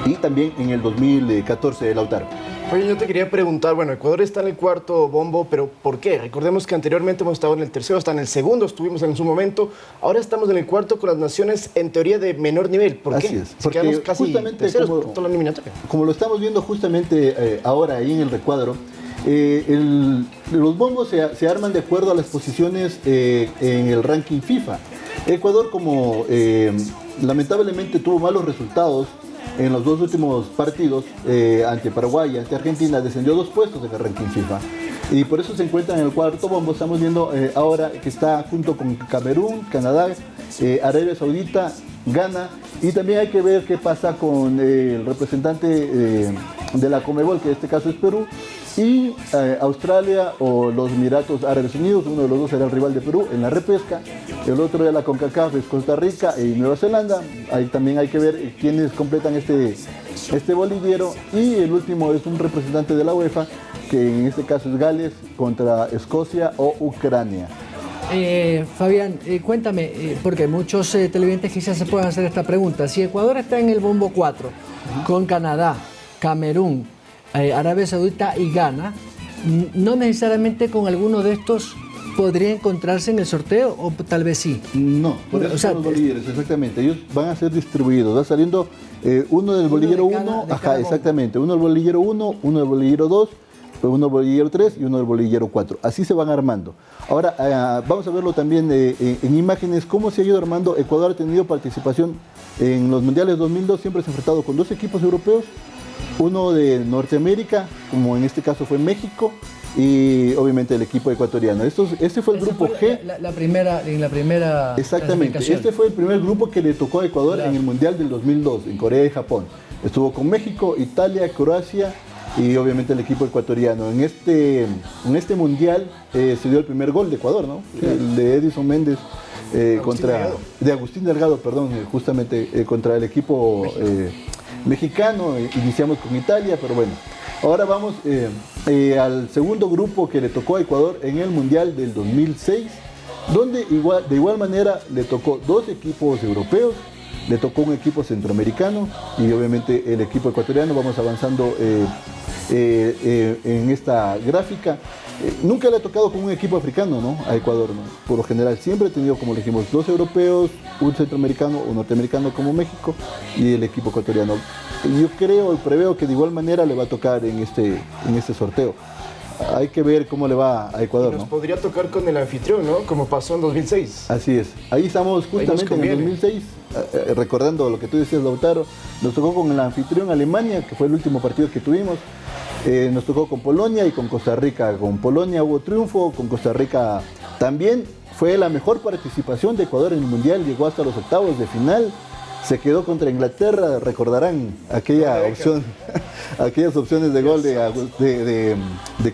y también en el 2014, Lautaro. Oye, yo te quería preguntar, bueno, Ecuador está en el cuarto bombo, pero ¿por qué? Recordemos que anteriormente hemos estado en el tercero, hasta en el segundo estuvimos en su momento, ahora estamos en el cuarto con las naciones en teoría de menor nivel. ¿Por qué? Así es, porque quedamos casi justamente terceros por toda la eliminatoria. Como lo estamos viendo justamente ahora ahí en el recuadro, los bombos se arman de acuerdo a las posiciones en el ranking FIFA. Ecuador, como lamentablemente tuvo malos resultados en los 2 últimos partidos, ante Paraguay y ante Argentina, descendió 2 puestos en el ranking FIFA. Y por eso se encuentra en el cuarto bombo. Estamos viendo ahora que está junto con Camerún, Canadá, Arabia Saudita, Ghana. Y también hay que ver qué pasa con el representante de la Conmebol, que en este caso es Perú, y Australia o los Emiratos Árabes Unidos. Uno de los dos será el rival de Perú en la repesca. El otro de la CONCACAF es Costa Rica y Nueva Zelanda. Ahí también hay que ver quiénes completan este bolillero. Y el último es un representante de la UEFA, que en este caso es Gales contra Escocia o Ucrania. Fabián, cuéntame, porque muchos televidentes quizás se puedan hacer esta pregunta. Si Ecuador está en el bombo 4, con Canadá, Camerún, Arabia Saudita y Ghana, ¿no necesariamente con alguno de estos podría encontrarse en el sorteo o tal vez sí? No, por eso son los bolilleros, exactamente. Ellos van a ser distribuidos, va saliendo uno del bolillero 1, exactamente, uno del bolillero 1, uno del bolillero 2, uno del bolillero 3 y uno del bolillero 4. Así se van armando. Ahora, vamos a verlo también en imágenes, cómo se ha ido armando. Ecuador ha tenido participación en los Mundiales 2002, siempre se ha enfrentado con 2 equipos europeos, uno de Norteamérica, como en este caso fue México, y obviamente el equipo ecuatoriano. Este fue el grupo G. En la primera exactamente, este fue el primer grupo que le tocó a Ecuador, claro, en el Mundial del 2002, en Corea y Japón. Estuvo con México, Italia, Croacia y obviamente el equipo ecuatoriano. En este Mundial se dio el primer gol de Ecuador, ¿no? Claro. El de Edison Méndez de Agustín Delgado, perdón, justamente contra el equipo mexicano. Iniciamos con Italia, pero bueno. Ahora vamos al segundo grupo que le tocó a Ecuador en el Mundial del 2006, donde de igual manera le tocó 2 equipos europeos, le tocó un equipo centroamericano y obviamente el equipo ecuatoriano. Vamos avanzando en esta gráfica. Nunca le ha tocado con un equipo africano, ¿no?, a Ecuador, ¿no? Por lo general siempre ha tenido, como le dijimos, 2 europeos, un centroamericano o norteamericano como México y el equipo ecuatoriano. Yo creo y preveo que de igual manera le va a tocar en este sorteo. Hay que ver cómo le va a Ecuador, nos ¿no? Podría tocar con el anfitrión, ¿no? Como pasó en 2006. Así es. Ahí estamos justamente en el 2006, recordando lo que tú decías, Lautaro. Nos tocó con el anfitrión Alemania, que fue el último partido que tuvimos. Nos tocó con Polonia y con Costa Rica. Con Polonia hubo triunfo, con Costa Rica también. Fue la mejor participación de Ecuador en el Mundial, llegó hasta los octavos de final. Se quedó contra Inglaterra, recordarán aquella opción aquellas opciones de gol de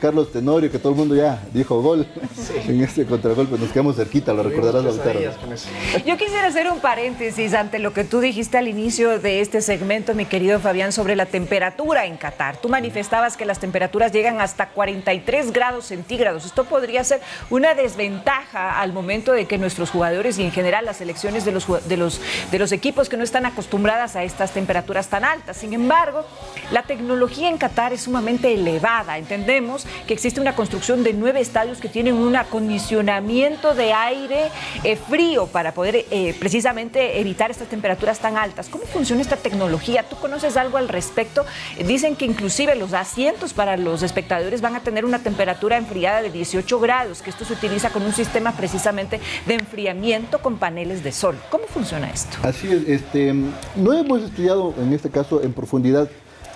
Carlos Tenorio, que todo el mundo ya dijo gol en este contragolpe. Nos quedamos cerquita, lo recordarás, Lautaro. Yo quisiera hacer un paréntesis ante lo que tú dijiste al inicio de este segmento, mi querido Fabián, sobre la temperatura en Qatar. Tú manifestabas que las temperaturas llegan hasta 43 grados centígrados. Esto podría ser una desventaja al momento de que nuestros jugadores y en general las selecciones de los equipos que no están acostumbradas a estas temperaturas tan altas. Sin embargo, la tecnología en Qatar es sumamente elevada. Entendemos que existe una construcción de 9 estadios que tienen un acondicionamiento de aire frío para poder precisamente evitar estas temperaturas tan altas. ¿Cómo funciona esta tecnología? ¿Tú conoces algo al respecto? Dicen que inclusive los asientos para los espectadores van a tener una temperatura enfriada de 18 grados, que esto se utiliza con un sistema precisamente de enfriamiento con paneles de sol. ¿Cómo funciona esto? Así es, no hemos estudiado en este caso en profundidad,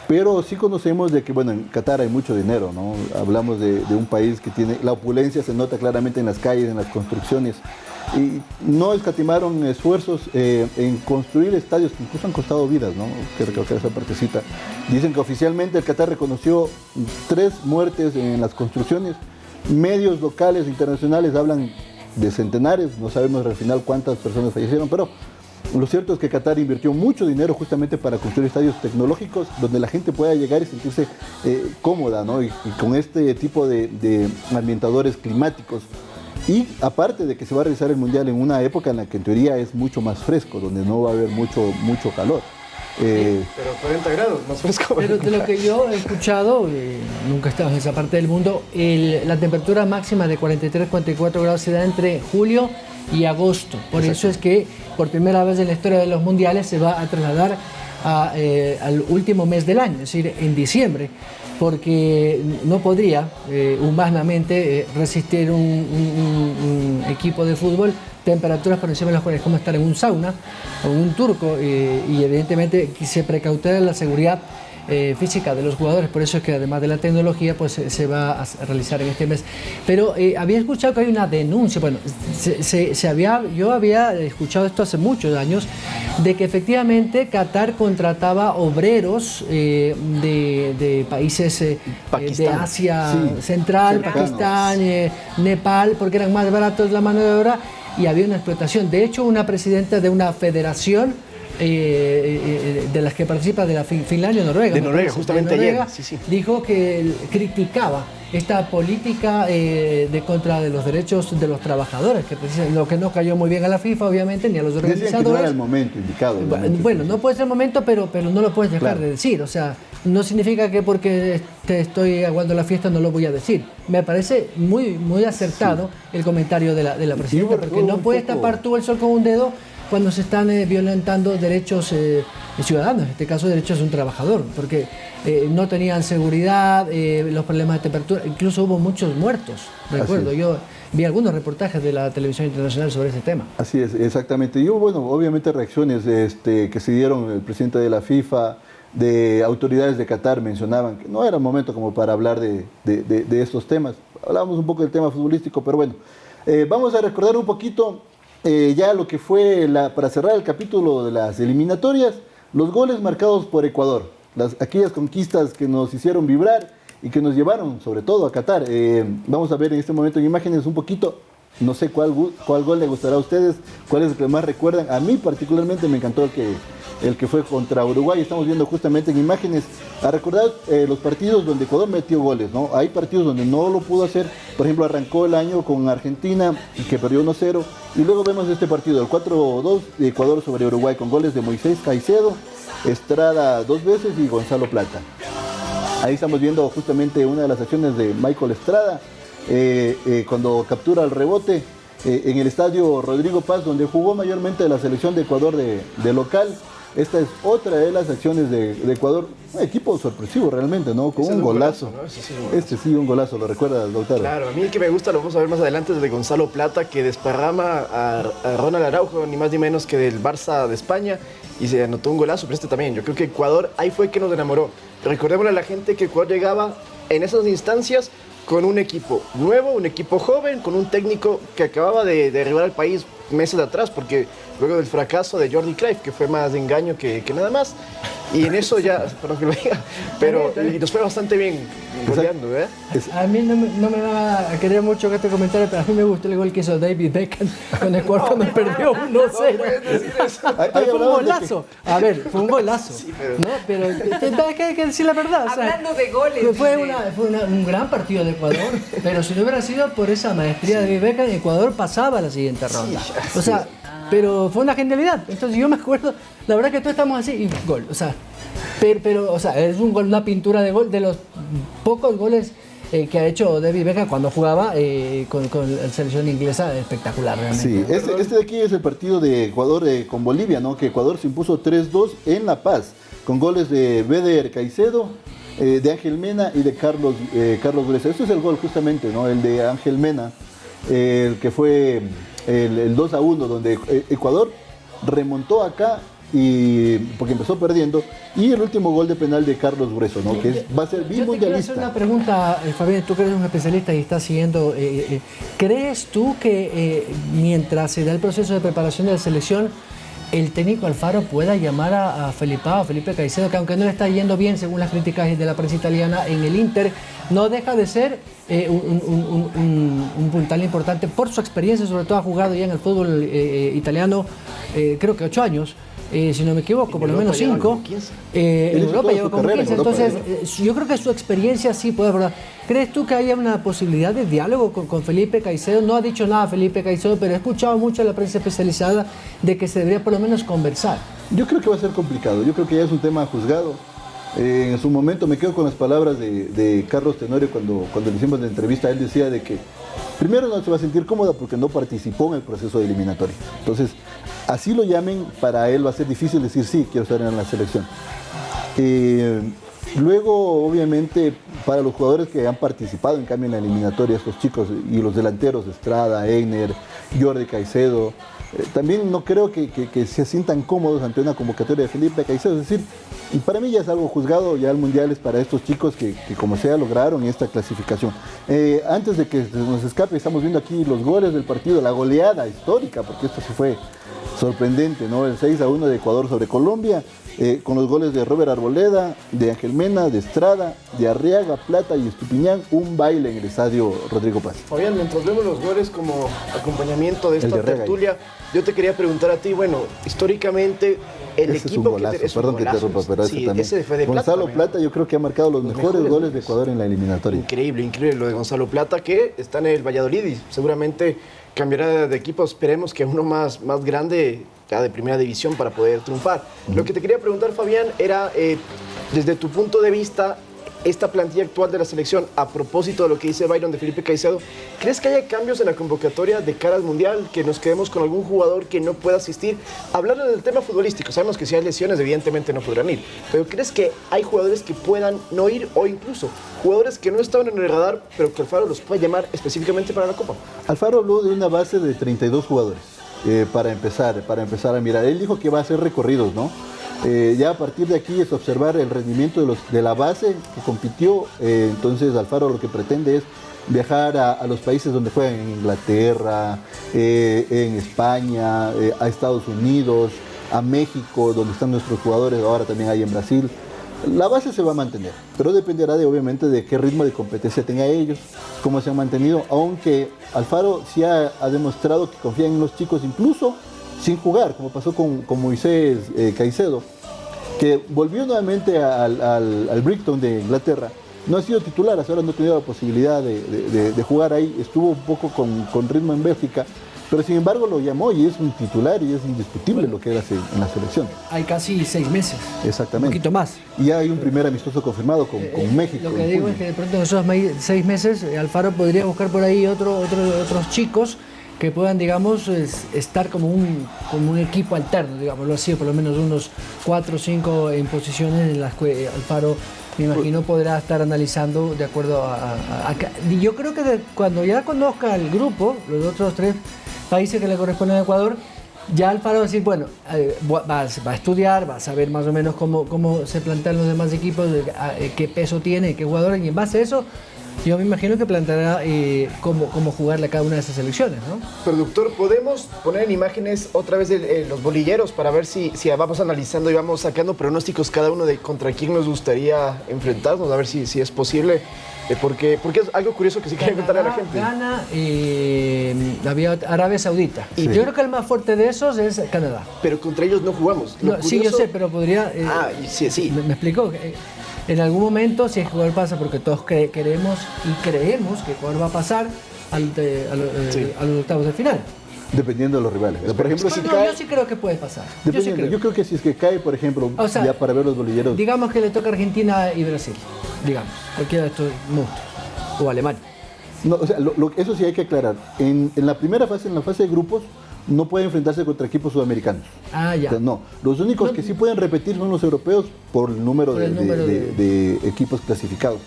pero sí conocemos de que, bueno, en Qatar hay mucho dinero, ¿no? Hablamos de un país que tiene, la opulencia se nota claramente en las calles, en las construcciones, y no escatimaron esfuerzos en construir estadios que incluso han costado vidas, ¿no? Que recalcar esa partecita. Dicen que oficialmente el Qatar reconoció 3 muertes en las construcciones. Medios locales e internacionales hablan de centenares, no sabemos al final cuántas personas fallecieron, pero lo cierto es que Qatar invirtió mucho dinero justamente para construir estadios tecnológicos donde la gente pueda llegar y sentirse cómoda, ¿no? Y con este tipo de ambientadores climáticos. Y aparte de que se va a realizar el Mundial en una época en la que en teoría es mucho más fresco, donde no va a haber mucho calor. Pero 40 grados, más fresco. Pero de lo que yo he escuchado, nunca he estado en esa parte del mundo, la temperatura máxima de 43-44 grados se da entre julio y agosto. Por eso es que por primera vez en la historia de los mundiales se va a trasladar al último mes del año, es decir, en diciembre, porque no podría humanamente resistir un equipo de fútbol temperaturas por encima de las cuales es como estar en un sauna o en un turco, y evidentemente se precautelar la seguridad física de los jugadores. Por eso es que además de la tecnología pues se va a realizar en este mes. Pero había escuchado que hay una denuncia, bueno, yo había escuchado esto hace muchos años, de que efectivamente Qatar contrataba obreros de países de Asia Central, Pakistán, Nepal, porque eran más baratos la mano de obra y había una explotación. De hecho, una presidenta de una federación de las que participa de la Finlandia, Noruega. De Noruega, justamente ayer. Dijo que criticaba esta política de contra de los derechos de los trabajadores, que lo que no cayó muy bien a la FIFA, obviamente, ni a los organizadores. Decían que no era el momento indicado. Bueno, no puede ser el momento, pero no lo puedes dejar de decir. O sea, no significa que porque te estoy aguando la fiesta no lo voy a decir. Me parece muy acertado el comentario de la presidenta, porque no puedes tapar tú el sol con un dedo cuando se están violentando derechos ciudadanos, en este caso derechos de un trabajador, porque no tenían seguridad, los problemas de temperatura, incluso hubo muchos muertos, recuerdo, yo vi algunos reportajes de la televisión internacional sobre ese tema. Así es, exactamente. Y hubo, bueno, obviamente reacciones que se dieron, el presidente de la FIFA, de autoridades de Qatar mencionaban que no era momento como para hablar de estos temas. Hablábamos un poco del tema futbolístico, pero bueno, vamos a recordar un poquito ya lo que fue, para cerrar el capítulo de las eliminatorias, los goles marcados por Ecuador, aquellas conquistas que nos hicieron vibrar y que nos llevaron sobre todo a Qatar. Vamos a ver en este momento en imágenes un poquito, no sé cuál gol le gustará a ustedes, cuál es el que más recuerdan. A mí particularmente me encantó el que fue contra Uruguay. Estamos viendo justamente en imágenes a recordar los partidos donde Ecuador metió goles, ¿no? Hay partidos donde no lo pudo hacer. Por ejemplo, arrancó el año con Argentina, que perdió 1-0, y luego vemos este partido, el 4-2 de Ecuador sobre Uruguay, con goles de Moisés Caicedo, Estrada 2 veces y Gonzalo Plata. Ahí estamos viendo justamente una de las acciones de Michael Estrada, cuando captura el rebote en el estadio Rodrigo Paz, donde jugó mayormente la selección de Ecuador de local. Esta es otra de las acciones de Ecuador, un equipo sorpresivo realmente, ¿no? Con un golazo. ¿No? Este sí, un golazo, ¿lo recuerdas, Lautaro? Claro, a mí el que me gusta, lo vamos a ver más adelante, es de Gonzalo Plata, que desparrama a Ronald Araujo, ni más ni menos que del Barça de España, y se anotó un golazo, pero este también. Yo creo que Ecuador, ahí fue que nos enamoró. Recordémosle a la gente que Ecuador llegaba en esas instancias con un equipo nuevo, un equipo joven, con un técnico que acababa de derribar al país meses atrás, porque luego del fracaso de Jordi Cruyff, que fue más de engaño que nada más, y en eso ya, perdón que lo diga, pero y nos fue bastante bien goleando, ¿eh? A mí no me va a querer mucho que este comentario, pero a mí me gustó el gol que hizo David Beckham con el cual cuando perdió 1-0. Fue un golazo. A ver, fue un golazo. Sí, pero hay que decir la verdad. Hablando de goles. Fue un gran partido de Ecuador, pero si no hubiera sido por esa maestría de David Beckham, Ecuador pasaba a la siguiente ronda. O sea, pero fue una genialidad. Entonces yo me acuerdo, la verdad que todos estamos así y gol. O sea, pero es un gol, una pintura de gol de los pocos goles que ha hecho David Beckham cuando jugaba con la selección inglesa, espectacular realmente. Sí, este de aquí es el partido de Ecuador con Bolivia, ¿no? Que Ecuador se impuso 3-2 en La Paz, con goles de Beder Caicedo, de Ángel Mena y de Carlos Gruesa. Este es el gol justamente, ¿no? El de Ángel Mena, el que fue el 2-1, donde Ecuador remontó acá porque empezó perdiendo, y el último gol de penal de Carlos Grueso, ¿no? Que va a ser bimundialista. Yo te quiero hacer una pregunta, Fabián, tú que eres un especialista y estás siguiendo, ¿crees tú que mientras se da el proceso de preparación de la selección, el técnico Alfaro pueda llamar a Felipe Caicedo, que aunque no le está yendo bien según las críticas de la prensa italiana en el Inter, no deja de ser un puntal importante por su experiencia? Sobre todo ha jugado ya en el fútbol italiano, creo que 8 años, si no me equivoco, por lo menos 5. En Europa lleva como 15. Entonces, yo creo que su experiencia sí puede abordar. ¿Crees tú que haya una posibilidad de diálogo con Felipe Caicedo? No ha dicho nada Felipe Caicedo, pero he escuchado mucho a la prensa especializada de que se debería por lo menos conversar. Yo creo que va a ser complicado. Yo creo que ya es un tema juzgado. En su momento me quedo con las palabras de Carlos Tenorio cuando le hicimos la entrevista. Él decía de que primero no se va a sentir cómoda porque no participó en el proceso de eliminatoria. Entonces, así lo llamen, para él va a ser difícil decir sí, quiero estar en la selección. Luego, obviamente, para los jugadores que han participado en cambio en la eliminatoria, estos chicos y los delanteros, Estrada, Egner, Jordi Caicedo, también no creo que se sientan cómodos ante una convocatoria de Felipe Caicedo. Es decir, y para mí ya es algo juzgado, ya el Mundial es para estos chicos que como sea lograron esta clasificación. Antes de que nos escape, estamos viendo aquí los goles del partido, la goleada histórica, porque esto sí fue sorprendente, ¿no? El 6-1 de Ecuador sobre Colombia, con los goles de Robert Arboleda, de Ángel Mena, de Estrada, de Arriaga, Plata y Estupiñán, un baile en el estadio Rodrigo Paz. Fabián, mientras vemos los goles como acompañamiento de esta tertulia, yo te quería preguntar a ti, bueno, históricamente el ese equipo es un golazo, perdón que te interrumpa, pero sí, ese también. Ese fue de Gonzalo Plata yo creo que ha marcado los mejores goles de Ecuador en la eliminatoria. Increíble lo de Gonzalo Plata, que está en el Valladolid y seguramente cambiará de equipo. Esperemos que uno más grande, ya de primera división, para poder triunfar. Lo que te quería preguntar, Fabián, era desde tu punto de vista, esta plantilla actual de la selección, a propósito de lo que dice Byron de Felipe Caicedo, ¿crees que haya cambios en la convocatoria de cara al Mundial, que nos quedemos con algún jugador que no pueda asistir? Hablando del tema futbolístico, sabemos que si hay lesiones evidentemente no podrán ir, pero ¿crees que hay jugadores que puedan no ir, o incluso jugadores que no estaban en el radar, pero que Alfaro los puede llamar específicamente para la Copa? Alfaro habló de una base de 32 jugadores para empezar a mirar. Él dijo que va a hacer recorridos, ¿no? Ya a partir de aquí es observar el rendimiento de la base que compitió. Entonces Alfaro lo que pretende es viajar a los países donde juegan, en Inglaterra, en España, a Estados Unidos, a México, donde están nuestros jugadores, ahora también hay en Brasil. La base se va a mantener, pero dependerá obviamente de qué ritmo de competencia tenga ellos, cómo se han mantenido, aunque Alfaro sí ha demostrado que confía en los chicos incluso sin jugar, como pasó con Moisés Caicedo, que volvió nuevamente al Brighton de Inglaterra. No ha sido titular, hasta ahora no ha tenido la posibilidad de jugar ahí, estuvo un poco con ritmo en Bélgica, pero sin embargo lo llamó y es un titular y es indiscutible lo que él hace en la selección. Hay casi 6 meses. Exactamente. Un poquito más. Y ya hay un primer amistoso confirmado con México. Lo que digo es que de pronto en esos 6 meses Alfaro podría buscar por ahí otros chicos que puedan, digamos, estar como un equipo alterno, digámoslo así, por lo menos unos 4 o 5 en posiciones en las que Alfaro, me imagino, podrá estar analizando de acuerdo a yo creo que cuando ya conozca el grupo, los otros 3 países que le corresponden a Ecuador, ya Alfaro va a decir, bueno, va a estudiar, va a saber más o menos cómo se plantean los demás equipos, qué peso tiene, qué jugadores, y en base a eso Yo me imagino que planteará cómo jugarle a cada una de esas selecciones, ¿no? Productor, ¿podemos poner en imágenes otra vez los bolilleros para ver si vamos analizando y vamos sacando pronósticos cada uno de contra quién nos gustaría enfrentarnos? A ver si es posible. Porque es algo curioso que sí quería contarle a la gente. Gana había Arabia Saudita. Y yo creo que el más fuerte de esos es Canadá. Pero contra ellos no jugamos. Sí, yo sé, pero podría... sí. ¿Me explicó? En algún momento, si Ecuador pasa, porque todos queremos que Ecuador va a pasar a los octavos de final. Dependiendo de los rivales. Por ejemplo, si cae, yo sí creo que puede pasar. Yo creo que si es que cae, por ejemplo, ya para ver los bolilleros. Digamos que le toca Argentina y Brasil. Digamos, cualquiera de estos monstruos. O Alemania. No, o sea, eso sí hay que aclarar. En la primera fase, en la fase de grupos, no puede enfrentarse contra equipos sudamericanos. Ah, ya. O sea, no. Los únicos que sí pueden repetir son los europeos por el número de equipos clasificados.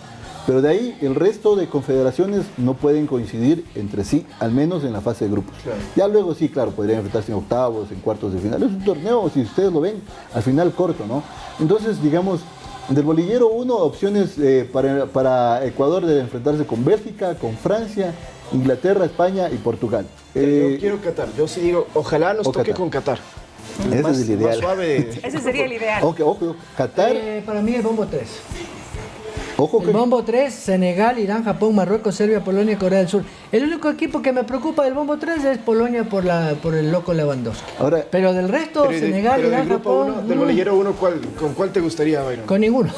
Pero de ahí, el resto de confederaciones no pueden coincidir entre sí, al menos en la fase de grupos. Claro. Ya luego sí, claro, podrían enfrentarse en octavos, en cuartos de final. Es un torneo, si ustedes lo ven, al final corto, ¿no? Entonces, digamos, del bolillero 1, opciones para Ecuador de enfrentarse con Bélgica, con Francia, Inglaterra, España y Portugal. Yo quiero Qatar. Yo sí digo, ojalá nos toque con Qatar. Ese es el ideal. Ese sería el ideal. Ojo, Qatar. Para mí es bombo 3. Ojo, el bombo 3, Senegal, Irán, Japón, Marruecos, Serbia, Polonia y Corea del Sur. El único equipo que me preocupa del bombo 3 es Polonia por el loco Lewandowski. Ahora, pero del resto, Senegal, Irán, Japón... Del bolillero 1, ¿con cuál te gustaría, Byron? Con ninguno.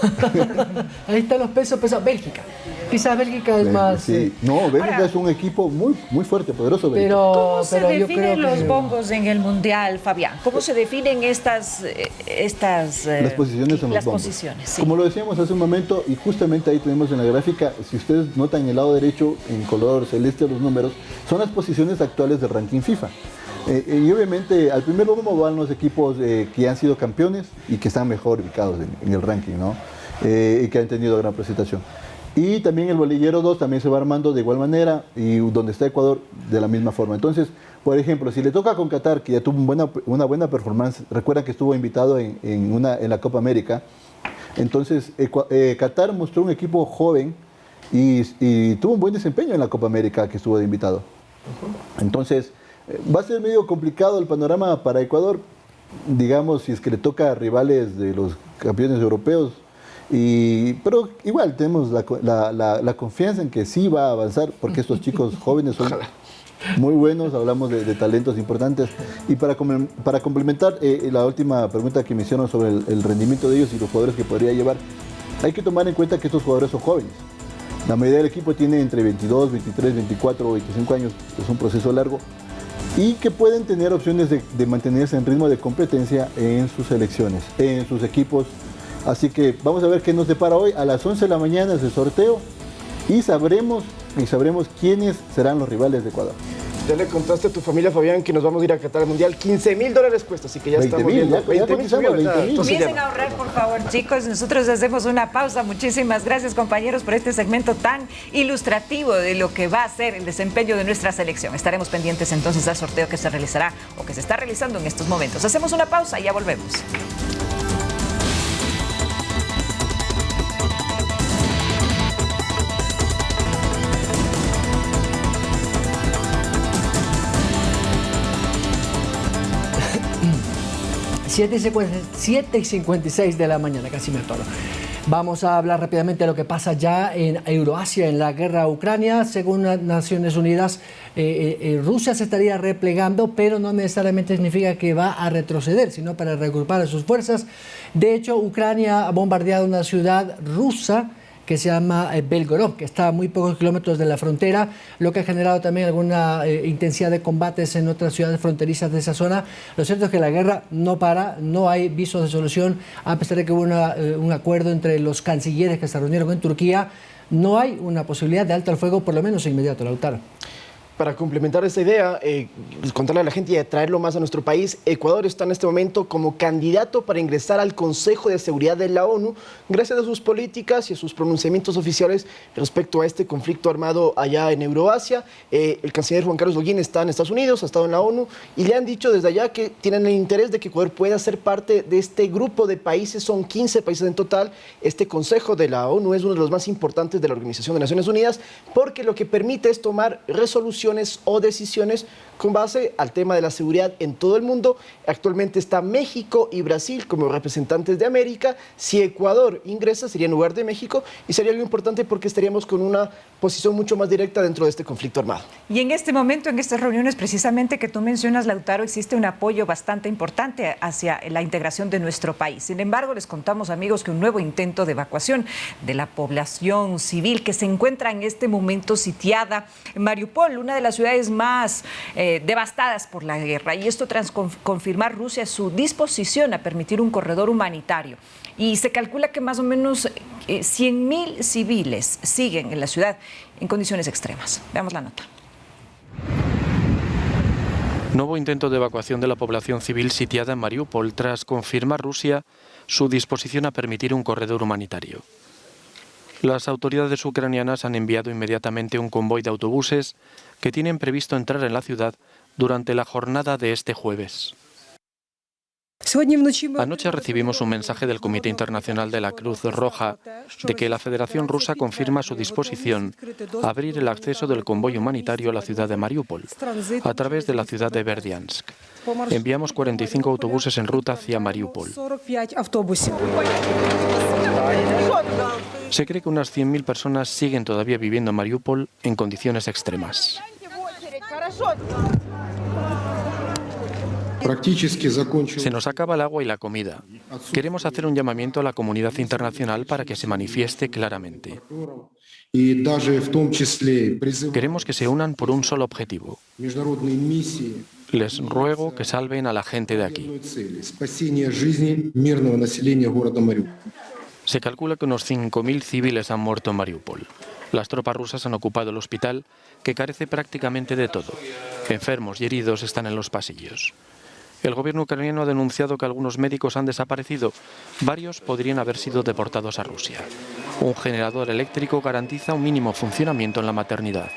Ahí están los pesos. Bélgica. Quizás Bélgica es más... Sí. No, Bélgica es un equipo muy fuerte, poderoso. ¿Cómo se definen los bombos en el Mundial, Fabián? ¿Cómo se definen estas las posiciones en los bombos? Sí. Como lo decíamos hace un momento, y justamente ahí tenemos en la gráfica, si ustedes notan en el lado derecho, en color celeste los números, son las posiciones actuales del ranking FIFA. Y obviamente al primer bombo van los equipos que han sido campeones y que están mejor ubicados en el ranking, ¿no? Y que han tenido gran presentación. Y también el bolillero 2 también se va armando de igual manera, y donde está Ecuador de la misma forma. Entonces, por ejemplo, si le toca con Qatar, que ya tuvo una buena performance, recuerda que estuvo invitado en la Copa América. Entonces, Qatar mostró un equipo joven y tuvo un buen desempeño en la Copa América que estuvo de invitado. Entonces, va a ser medio complicado el panorama para Ecuador, digamos, si es que le toca a rivales de los campeones europeos. Pero igual tenemos la confianza en que sí va a avanzar, porque estos chicos jóvenes son muy buenos, hablamos de talentos importantes. Y para complementar la última pregunta que me hicieron sobre el rendimiento de ellos y los jugadores que podría llevar, hay que tomar en cuenta que estos jugadores son jóvenes. La mayoría del equipo tiene entre 22, 23, 24 o 25 años, es un proceso largo, y que pueden tener opciones de mantenerse en ritmo de competencia en sus selecciones, en sus equipos. Así que vamos a ver qué nos depara hoy. A las 11 de la mañana es el sorteo y sabremos quiénes serán los rivales de Ecuador. Ya le contaste a tu familia, Fabián, que nos vamos a ir a Qatar al Mundial. $15,000 cuesta, así que ya estamos viendo. 20,000. Comiencen a ahorrar, por favor, chicos. Nosotros hacemos una pausa. Muchísimas gracias, compañeros, por este segmento tan ilustrativo de lo que va a ser el desempeño de nuestra selección. Estaremos pendientes entonces al sorteo que se realizará o que se está realizando en estos momentos. Hacemos una pausa y ya volvemos. Siete y 56 de la mañana, casi me atoro. Vamos a hablar rápidamente de lo que pasa ya en Euroasia, en la guerra a Ucrania. Según Naciones Unidas, Rusia se estaría replegando, pero no necesariamente significa que va a retroceder, sino para reagrupar a sus fuerzas. De hecho, Ucrania ha bombardeado una ciudad rusa que se llama Belgorod, que está a muy pocos kilómetros de la frontera, lo que ha generado también alguna intensidad de combates en otras ciudades fronterizas de esa zona. Lo cierto es que la guerra no para, no hay visos de solución, a pesar de que hubo un acuerdo entre los cancilleres que se reunieron en Turquía. No hay una posibilidad de alto al fuego, por lo menos inmediato, Lautaro. Para complementar esta idea, contarle a la gente y atraerlo más a nuestro país, Ecuador está en este momento como candidato para ingresar al Consejo de Seguridad de la ONU, gracias a sus políticas y a sus pronunciamientos oficiales respecto a este conflicto armado allá en Euroasia. El canciller Juan Carlos Holguín está en Estados Unidos, ha estado en la ONU, y le han dicho desde allá que tienen el interés de que Ecuador pueda ser parte de este grupo de países, son 15 países en total. Este Consejo de la ONU es uno de los más importantes de la Organización de Naciones Unidas, porque lo que permite es tomar resoluciones o decisiones con base al tema de la seguridad en todo el mundo. Actualmente está México y Brasil como representantes de América. Si Ecuador ingresa, sería en lugar de México, y sería algo importante porque estaríamos con una posición mucho más directa dentro de este conflicto armado. Y en este momento, en estas reuniones precisamente que tú mencionas, Lautaro, existe un apoyo bastante importante hacia la integración de nuestro país. Sin embargo, les contamos, amigos, que un nuevo intento de evacuación de la población civil que se encuentra en este momento sitiada en Mariupol, una de las ciudades más devastadas por la guerra, y esto tras confirmar Rusia su disposición a permitir un corredor humanitario. Y se calcula que más o menos 100.000 civiles siguen en la ciudad en condiciones extremas. Veamos la nota. Nuevo intento de evacuación de la población civil sitiada en Mariupol tras confirmar Rusia su disposición a permitir un corredor humanitario. Las autoridades ucranianas han enviado inmediatamente un convoy de autobuses que tienen previsto entrar en la ciudad durante la jornada de este jueves. Anoche recibimos un mensaje del Comité Internacional de la Cruz Roja de que la Federación Rusa confirma su disposición a abrir el acceso del convoy humanitario a la ciudad de Mariupol a través de la ciudad de Berdiansk. Enviamos 45 autobuses en ruta hacia Mariupol. Se cree que unas 100.000 personas siguen todavía viviendo en Mariupol en condiciones extremas. Se nos acaba el agua y la comida. Queremos hacer un llamamiento a la comunidad internacional para que se manifieste claramente. Queremos que se unan por un solo objetivo. Les ruego que salven a la gente de aquí. Se calcula que unos 5.000 civiles han muerto en Mariupol. Las tropas rusas han ocupado el hospital, que carece prácticamente de todo. Enfermos y heridos están en los pasillos. El gobierno ucraniano ha denunciado que algunos médicos han desaparecido. Varios podrían haber sido deportados a Rusia. Un generador eléctrico garantiza un mínimo funcionamiento en la maternidad.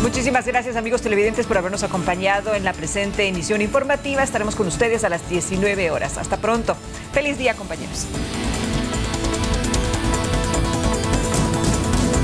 Muchísimas gracias, amigos televidentes, por habernos acompañado en la presente emisión informativa. Estaremos con ustedes a las 19 horas. Hasta pronto. Feliz día, compañeros.